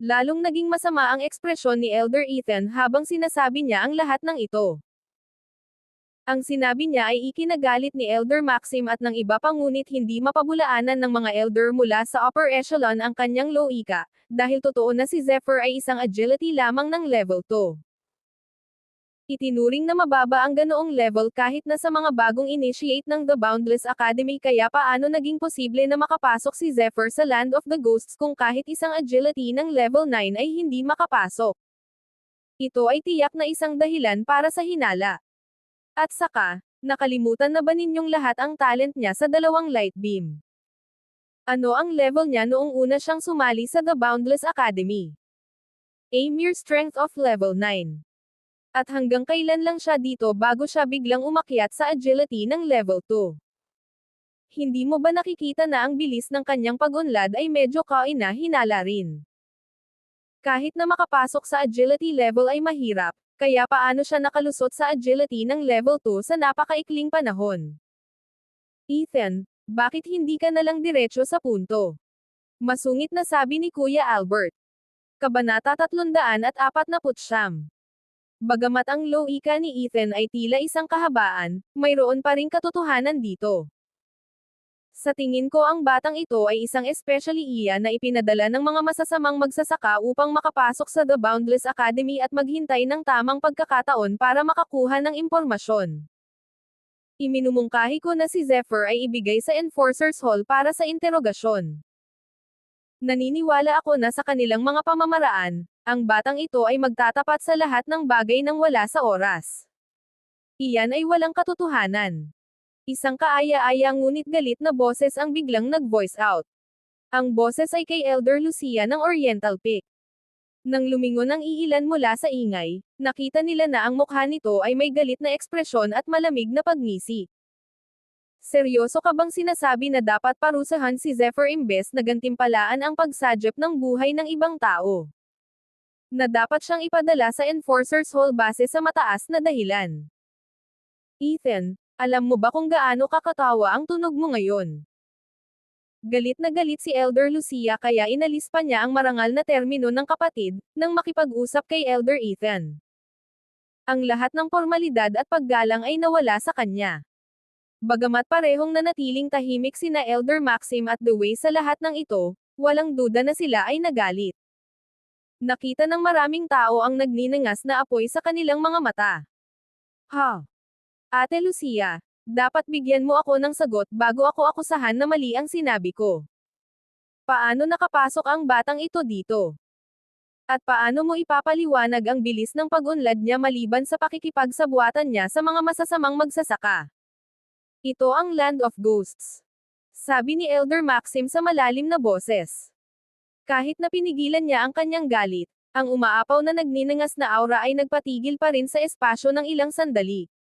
Lalong naging masama ang ekspresyon ni Elder Ethan habang sinasabi niya ang lahat ng ito. Ang sinabi niya ay ikinagalit ni Elder Maxim at ng iba pa ngunit hindi mapabulaanan ng mga elder mula sa upper echelon ang kanyang loika, dahil totoo na si Zephyr ay isang agility lamang ng level 2. Itinuring na mababa ang ganoong level kahit na sa mga bagong initiate ng The Boundless Academy kaya paano naging posible na makapasok si Zephyr sa Land of the Ghosts kung kahit isang agility ng level 9 ay hindi makapasok. Ito ay tiyak na isang dahilan para sa hinala. At saka, nakalimutan na ba ninyong lahat ang talent niya sa 2 light beam? Ano ang level niya noong una siyang sumali sa The Boundless Academy? A mere strength of level 9. At hanggang kailan lang siya dito bago siya biglang umakyat sa agility ng level 2? Hindi mo ba nakikita na ang bilis ng kanyang pag-unlad ay medyo kaina-hinala rin? Kahit na makapasok sa agility level ay mahirap, kaya paano siya nakalusot sa agility ng level 2 sa napakaikling panahon? Ethan, bakit hindi ka nalang diretso sa punto? Masungit na sabi ni Kuya Albert. Kabanata 349. Bagamat ang loika ni Ethan ay tila isang kahabaan, mayroon pa ring katotohanan dito. Sa tingin ko ang batang ito ay isang espesyaliya na ipinadala ng mga masasamang magsasaka upang makapasok sa The Boundless Academy at maghintay ng tamang pagkakataon para makakuha ng impormasyon. Iminumungkahi ko na si Zephyr ay ibigay sa Enforcer's Hall para sa interogasyon. Naniniwala ako na sa kanilang mga pamamaraan, ang batang ito ay magtatapat sa lahat ng bagay nang wala sa oras. Iyan ay walang katotohanan. Isang kaaya-aya ngunit galit na boses ang biglang nag-voice out. Ang boses ay kay Elder Lucia ng Oriental Peak. Nang lumingon ang iilan mula sa ingay, nakita nila na ang mukha nito ay may galit na ekspresyon at malamig na pagngisi. Seryoso ka bang sinasabi na dapat parusahan si Zephyr imbes na gantimpalaan ang pagsadyep ng buhay ng ibang tao? Na dapat siyang ipadala sa Enforcer's Hall base sa mataas na dahilan. Ethan, alam mo ba kung gaano kakatawa ang tunog mo ngayon? Galit na galit si Elder Lucia kaya inalis pa niya ang marangal na termino ng kapatid, nang makipag-usap kay Elder Ethan. Ang lahat ng formalidad at paggalang ay nawala sa kanya. Bagamat parehong nanatiling tahimik sina Elder Maxim at Dewey sa lahat ng ito, walang duda na sila ay nagalit. Nakita ng maraming tao ang nagniningas na apoy sa kanilang mga mata. Ha! Ate Lucia, dapat bigyan mo ako ng sagot bago ako akusahan na mali ang sinabi ko. Paano nakapasok ang batang ito dito? At paano mo ipapaliwanag ang bilis ng pag-unlad niya maliban sa pakikipagsabuatan niya sa mga masasamang magsasaka? Ito ang Land of Ghosts. Sabi ni Elder Maxim sa malalim na boses. Kahit na pinigilan niya ang kanyang galit, ang umaapaw na nagniningas na aura ay nagpatigil pa rin sa espasyo ng ilang sandali.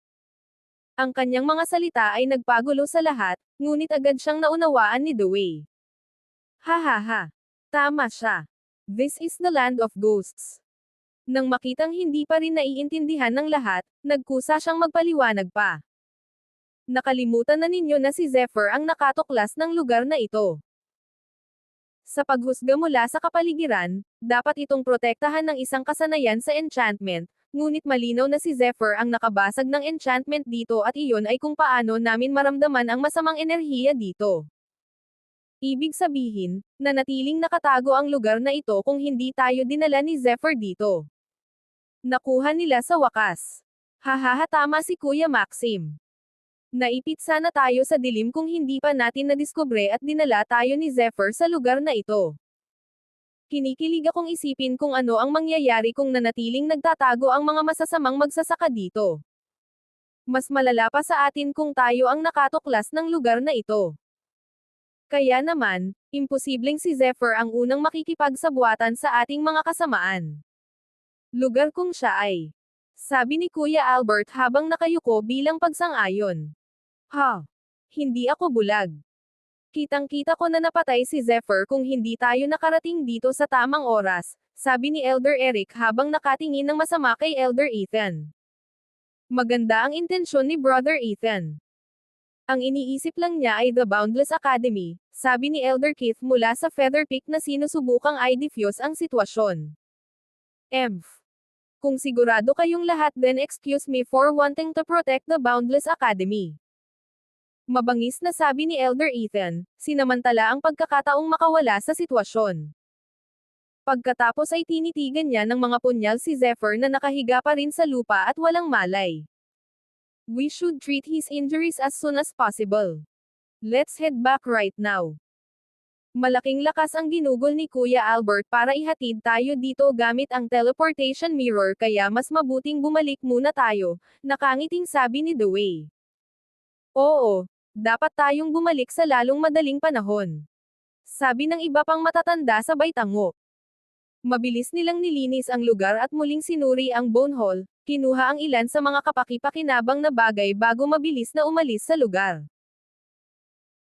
Ang kanyang mga salita ay nagpagulo sa lahat, ngunit agad siyang naunawaan ni Dewey. Ha ha ha. Tama siya. This is the Land of Ghosts. Nang makitang hindi pa rin naiintindihan ng lahat, nagkusa siyang magpaliwanag pa. Nakalimutan na ninyo na si Zephyr ang nakatuklas ng lugar na ito. Sa paghusga mula sa kapaligiran, dapat itong protektahan ng isang kasanayan sa enchantment, ngunit malinaw na si Zephyr ang nakabasag ng enchantment dito at iyon ay kung paano namin maramdaman ang masamang enerhiya dito. Ibig sabihin, nanatiling nakatago ang lugar na ito kung hindi tayo dinala ni Zephyr dito. Nakuha nila sa wakas. Hahaha, tama si Kuya Maxim. Naipit sana tayo sa dilim kung hindi pa natin nadiskubre at dinala tayo ni Zephyr sa lugar na ito. Kinikilig akong isipin kung ano ang mangyayari kung nanatiling nagtatago ang mga masasamang magsasaka dito. Mas malala pa sa atin kung tayo ang nakatuklas ng lugar na ito. Kaya naman, imposibleng si Zephyr ang unang makikipagsabuatan sa ating mga kasamaan. Lugar kung siya ay. Sabi ni Kuya Albert habang nakayuko bilang pagsang-ayon. Ha! Hindi ako bulag. Kitang-kita ko na napatay si Zephyr kung hindi tayo nakarating dito sa tamang oras, sabi ni Elder Eric habang nakatingin ng masama kay Elder Ethan. Maganda ang intensyon ni Brother Ethan. Ang iniisip lang niya ay The Boundless Academy, sabi ni Elder Keith mula sa Feather Peak na sinusubukang i-defuse ang sitwasyon. Kung sigurado kayong lahat then excuse me for wanting to protect the Boundless Academy. Mabangis na sabi ni Elder Ethan, sinamantala ang pagkakataong makawala sa sitwasyon. Pagkatapos ay tinitigan niya ng mga punyal si Zephyr na nakahiga pa rin sa lupa at walang malay. We should treat his injuries as soon as possible. Let's head back right now. Malaking lakas ang ginugol ni Kuya Albert para ihatid tayo dito gamit ang teleportation mirror kaya mas mabuting bumalik muna tayo, nakangiting sabi ni Dewey. Oo, dapat tayong bumalik sa lalong madaling panahon. Sabi ng iba pang matatanda sabay tango. Mabilis nilang nilinis ang lugar at muling sinuri ang Bone Hall, kinuha ang ilan sa mga kapaki-pakinabang na bagay bago mabilis na umalis sa lugar.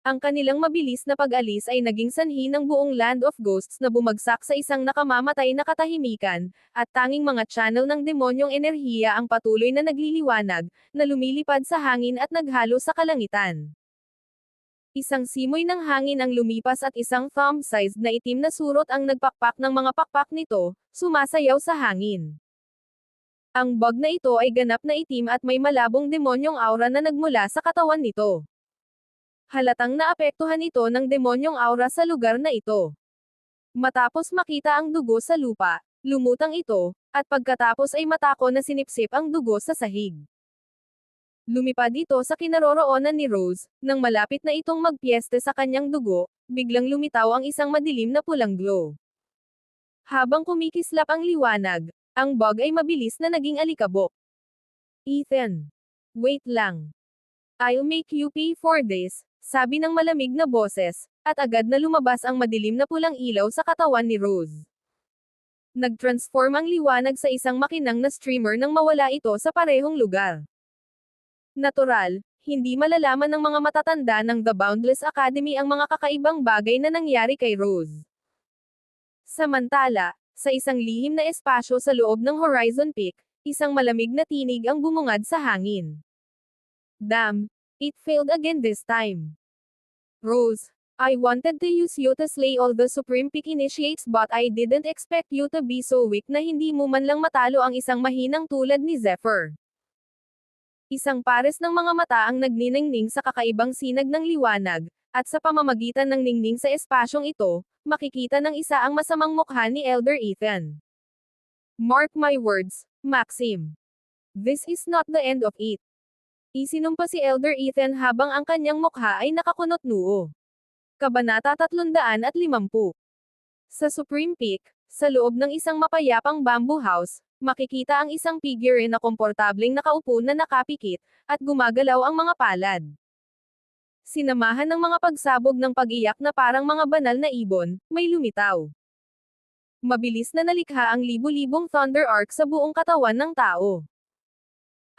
Ang kanilang mabilis na pag-alis ay naging sanhi ng buong Land of Ghosts na bumagsak sa isang nakamamatay na katahimikan, at tanging mga channel ng demonyong enerhiya ang patuloy na nagliliwanag, na lumilipad sa hangin at naghalo sa kalangitan. Isang simoy ng hangin ang lumipas at isang thumb-sized na itim na surot ang nagpakpak ng mga pakpak nito, sumasayaw sa hangin. Ang bug na ito ay ganap na itim at may malabong demonyong aura na nagmula sa katawan nito. Halatang naapektuhan ito ng demonyong aura sa lugar na ito. Matapos makita ang dugo sa lupa, lumutang ito, at pagkatapos ay matako na sinipsip ang dugo sa sahig. Lumipad ito sa kinaroroonan ni Rose, nang malapit na itong magpieste sa kanyang dugo, biglang lumitaw ang isang madilim na pulang glow. Habang kumikislap ang liwanag, ang bug ay mabilis na naging alikabok. Ethan. Wait lang. I'll make you pay for this, sabi ng malamig na boses, at agad na lumabas ang madilim na pulang ilaw sa katawan ni Rose. Nag-transform ang liwanag sa isang makinang na streamer nang mawala ito sa parehong lugar. Natural, hindi malalaman ng mga matatanda ng The Boundless Academy ang mga kakaibang bagay na nangyari kay Rose. Samantala, sa isang lihim na espasyo sa loob ng Horizon Peak, isang malamig na tinig ang bumungad sa hangin. Damn, it failed again this time. Rose, I wanted to use you to slay all the Supreme Peak Initiates but I didn't expect you to be so weak na hindi mo man lang matalo ang isang mahinang tulad ni Zephyr. Isang pares ng mga mata ang nagniningning sa kakaibang sinag ng liwanag, at sa pamamagitan ng ningning sa espasyong ito, makikita ng isa ang masamang mukha ni Elder Ethan. Mark my words, Maxim. This is not the end of it. Isinumpa si Elder Ethan habang ang kanyang mukha ay nakakunot noo. Kabanata 350. Sa Supreme Peak, sa loob ng isang mapayapang bamboo house, makikita ang isang figure na komportableng nakaupo na nakapikit, at gumagalaw ang mga palad. Sinamahan ng mga pagsabog ng pag-iyak na parang mga banal na ibon, may lumitaw. Mabilis na nalikha ang libu-libong thunder arc sa buong katawan ng tao.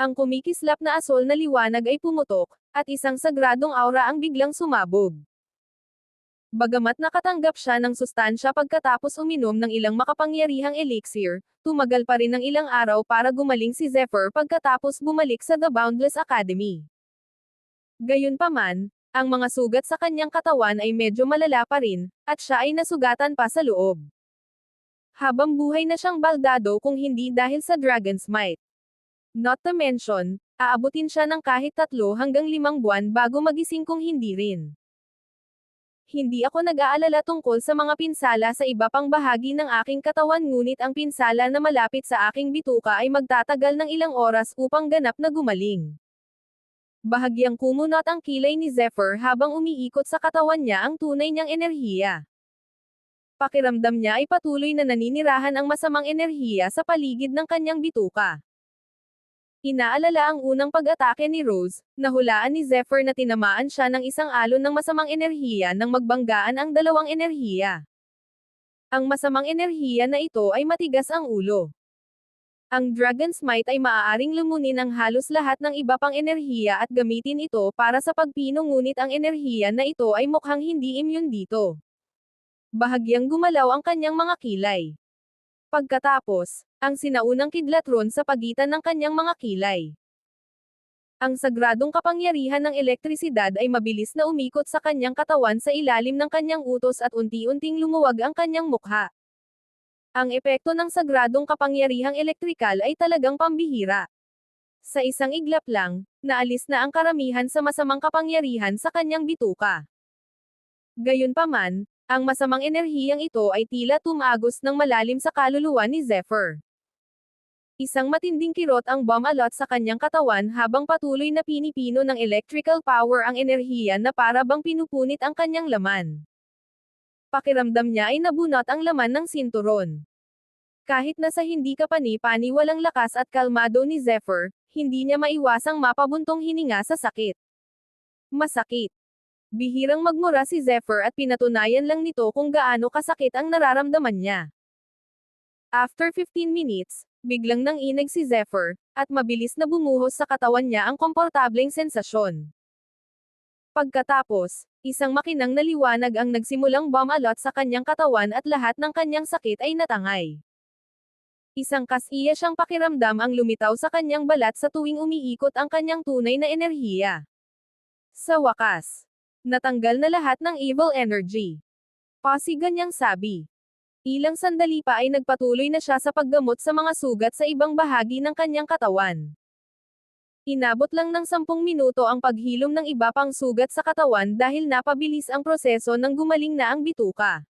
Ang kumikislap na asol na liwanag ay pumutok, at isang sagradong aura ang biglang sumabog. Bagamat nakatanggap siya ng sustansya pagkatapos uminom ng ilang makapangyarihang elixir, tumagal pa rin ng ilang araw para gumaling si Zephyr pagkatapos bumalik sa The Boundless Academy. Gayunpaman, ang mga sugat sa kanyang katawan ay medyo malala pa rin, at siya ay nasugatan pa sa loob. Habang buhay na siyang baldado kung hindi dahil sa Dragon's Might. Not to mention, aabutin siya ng kahit 3 hanggang 5 buwan bago magising kung hindi rin. Hindi ako nag-aalala tungkol sa mga pinsala sa iba pang bahagi ng aking katawan ngunit ang pinsala na malapit sa aking bituka ay magtatagal ng ilang oras upang ganap na gumaling. Bahagyang kumunot ang kilay ni Zephyr habang umiikot sa katawan niya ang tunay niyang enerhiya. Pakiramdam niya ay patuloy na naninirahan ang masamang enerhiya sa paligid ng kanyang bituka. Inaalala ang unang pag-atake ni Rose, nahulaan ni Zephyr na tinamaan siya ng isang alon ng masamang enerhiya nang magbanggaan ang dalawang enerhiya. Ang masamang enerhiya na ito ay matigas ang ulo. Ang Dragon's Might ay maaaring lumunin ang halos lahat ng iba pang enerhiya at gamitin ito para sa pagpino ngunit ang enerhiya na ito ay mukhang hindi immune dito. Bahagyang gumalaw ang kanyang mga kilay. Pagkatapos, ang sinaunang kidlatron sa pagitan ng kanyang mga kilay. Ang sagradong kapangyarihan ng elektrisidad ay mabilis na umikot sa kanyang katawan sa ilalim ng kanyang utos at unti-unting lumuwag ang kanyang mukha. Ang epekto ng sagradong kapangyarihang elektrikal ay talagang pambihira. Sa isang iglap lang, naalis na ang karamihan sa masamang kapangyarihan sa kanyang bituka. Gayunpaman, ang masamang enerhiyang ito ay tila tumagos ng malalim sa kaluluwa ni Zephyr. Isang matinding kirot ang bumalot sa kanyang katawan habang patuloy na pinipino ng electrical power ang enerhiya na para bang pinupunit ang kanyang laman. Pakiramdam niya ay nabunot ang laman ng sinturon. Kahit na sa hindi kapani-pani walang lakas at kalmado ni Zephyr, hindi niya maiwasang mapabuntong hininga sa sakit. Masakit. Bihirang magmura si Zephyr at pinatunayan lang nito kung gaano kasakit ang nararamdaman niya. After 15 minutes, biglang nanginig si Zephyr, at mabilis na bumuhos sa katawan niya ang komportableng sensasyon. Pagkatapos, isang makinang na liwanag ang nagsimulang bumalot sa kanyang katawan at lahat ng kanyang sakit ay natangay. Isang kasiya siyang pakiramdam ang lumitaw sa kanyang balat sa tuwing umiikot ang kanyang tunay na enerhiya. Sa wakas, Natanggal na lahat ng evil energy. Pasigan niyang sabi. Ilang sandali pa ay nagpatuloy na siya sa paggamot sa mga sugat sa ibang bahagi ng kanyang katawan. Inabot lang ng 10 minuto ang paghilom ng iba pang sugat sa katawan dahil napabilis ang proseso ng gumaling na ang bituka.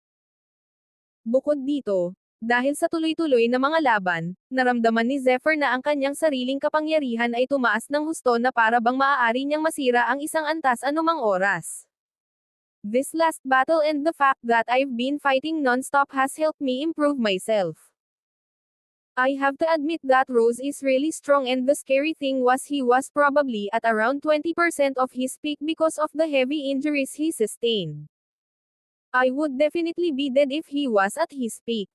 Bukod dito, dahil sa tuloy-tuloy na mga laban, naramdaman ni Zephyr na ang kanyang sariling kapangyarihan ay tumaas ng husto na para bang maaari niyang masira ang isang antas anumang oras. This last battle and the fact that I've been fighting non-stop has helped me improve myself. I have to admit that Rose is really strong and the scary thing was he was probably at around 20% of his peak because of the heavy injuries he sustained. I would definitely be dead if he was at his peak.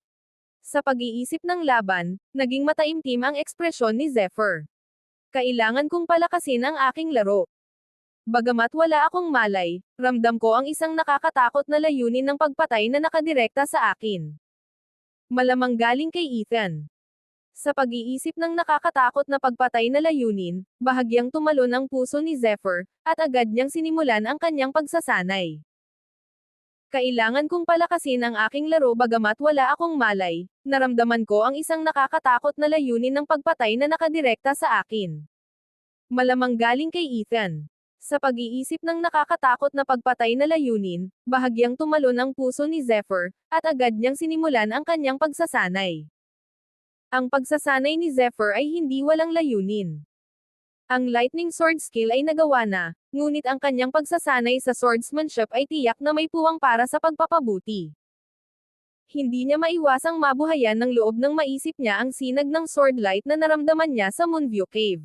Sa pag-iisip ng laban, naging mataimtim ang ekspresyon ni Zephyr. Kailangan kong palakasin ang aking laro. Bagamat wala akong malay, ramdam ko ang isang nakakatakot na layunin ng pagpatay na nakadirekta sa akin. Malamang galing kay Ethan. Sa pag-iisip ng nakakatakot na pagpatay na layunin, bahagyang tumalon ang puso ni Zephyr, at agad niyang sinimulan ang kanyang pagsasanay. Kailangan kong palakasin ang aking laro bagamat wala akong malay, naramdaman ko ang isang nakakatakot na layunin ng pagpatay na nakadirekta sa akin. Malamang galing kay Ethan. Sa pag-iisip ng nakakatakot na pagpatay na layunin, bahagyang tumalon ang puso ni Zephyr, at agad niyang sinimulan ang kanyang pagsasanay. Ang pagsasanay ni Zephyr ay hindi walang layunin. Ang lightning sword skill ay nagawa na, ngunit ang kanyang pagsasanay sa swordsmanship ay tiyak na may puwang para sa pagpapabuti. Hindi niya maiwasang mabuhayan ng loob ng maisip niya ang sinag ng sword light na naramdaman niya sa Moonview Cave.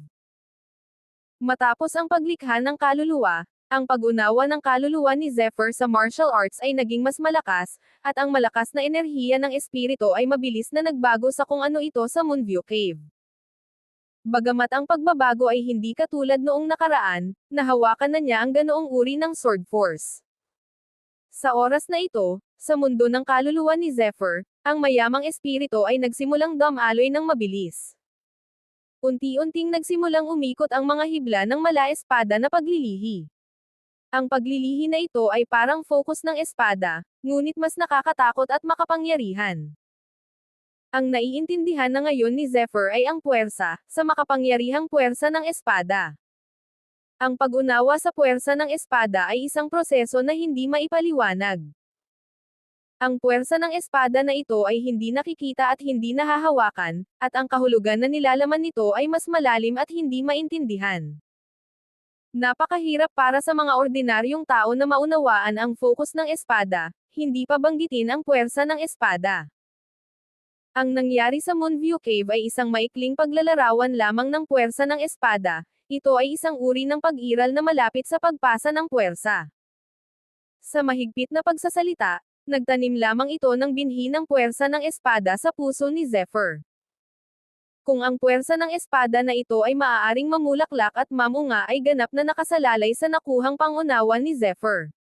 Matapos ang paglikha ng kaluluwa, ang pag-unawa ng kaluluwa ni Zephyr sa martial arts ay naging mas malakas, at ang malakas na enerhiya ng espiritu ay mabilis na nagbago sa kung ano ito sa Moonview Cave. Bagamat ang pagbabago ay hindi katulad noong nakaraan, nahawakan na niya ang ganoong uri ng sword force. Sa oras na ito, sa mundo ng kaluluwa ni Zephyr, ang mayamang espiritu ay nagsimulang dumaloy ng mabilis. Unti-unting nagsimulang umikot ang mga hibla ng mala-espada na paglilihi. Ang paglilihi na ito ay parang focus ng espada, ngunit mas nakakatakot at makapangyarihan. Ang naiintindihan na ngayon ni Zephyr ay ang puwersa, sa makapangyarihang puwersa ng espada. Ang pag-unawa sa puwersa ng espada ay isang proseso na hindi maipaliwanag. Ang puwersa ng espada na ito ay hindi nakikita at hindi nahahawakan, at ang kahulugan na nilalaman nito ay mas malalim at hindi maintindihan. Napakahirap para sa mga ordinaryong tao na maunawaan ang focus ng espada, hindi pa banggitin ang puwersa ng espada. Ang nangyari sa Moonview Cave ay isang maikling paglalarawan lamang ng puwersa ng espada, ito ay isang uri ng pag-iral na malapit sa pagpasa ng puwersa. Sa mahigpit na pagsasalita, nagtanim lamang ito ng binhi ng puwersa ng espada sa puso ni Zephyr. Kung ang puwersa ng espada na ito ay maaaring mamulaklak at mamunga ay ganap na nakasalalay sa nakuhang pangunawa ni Zephyr.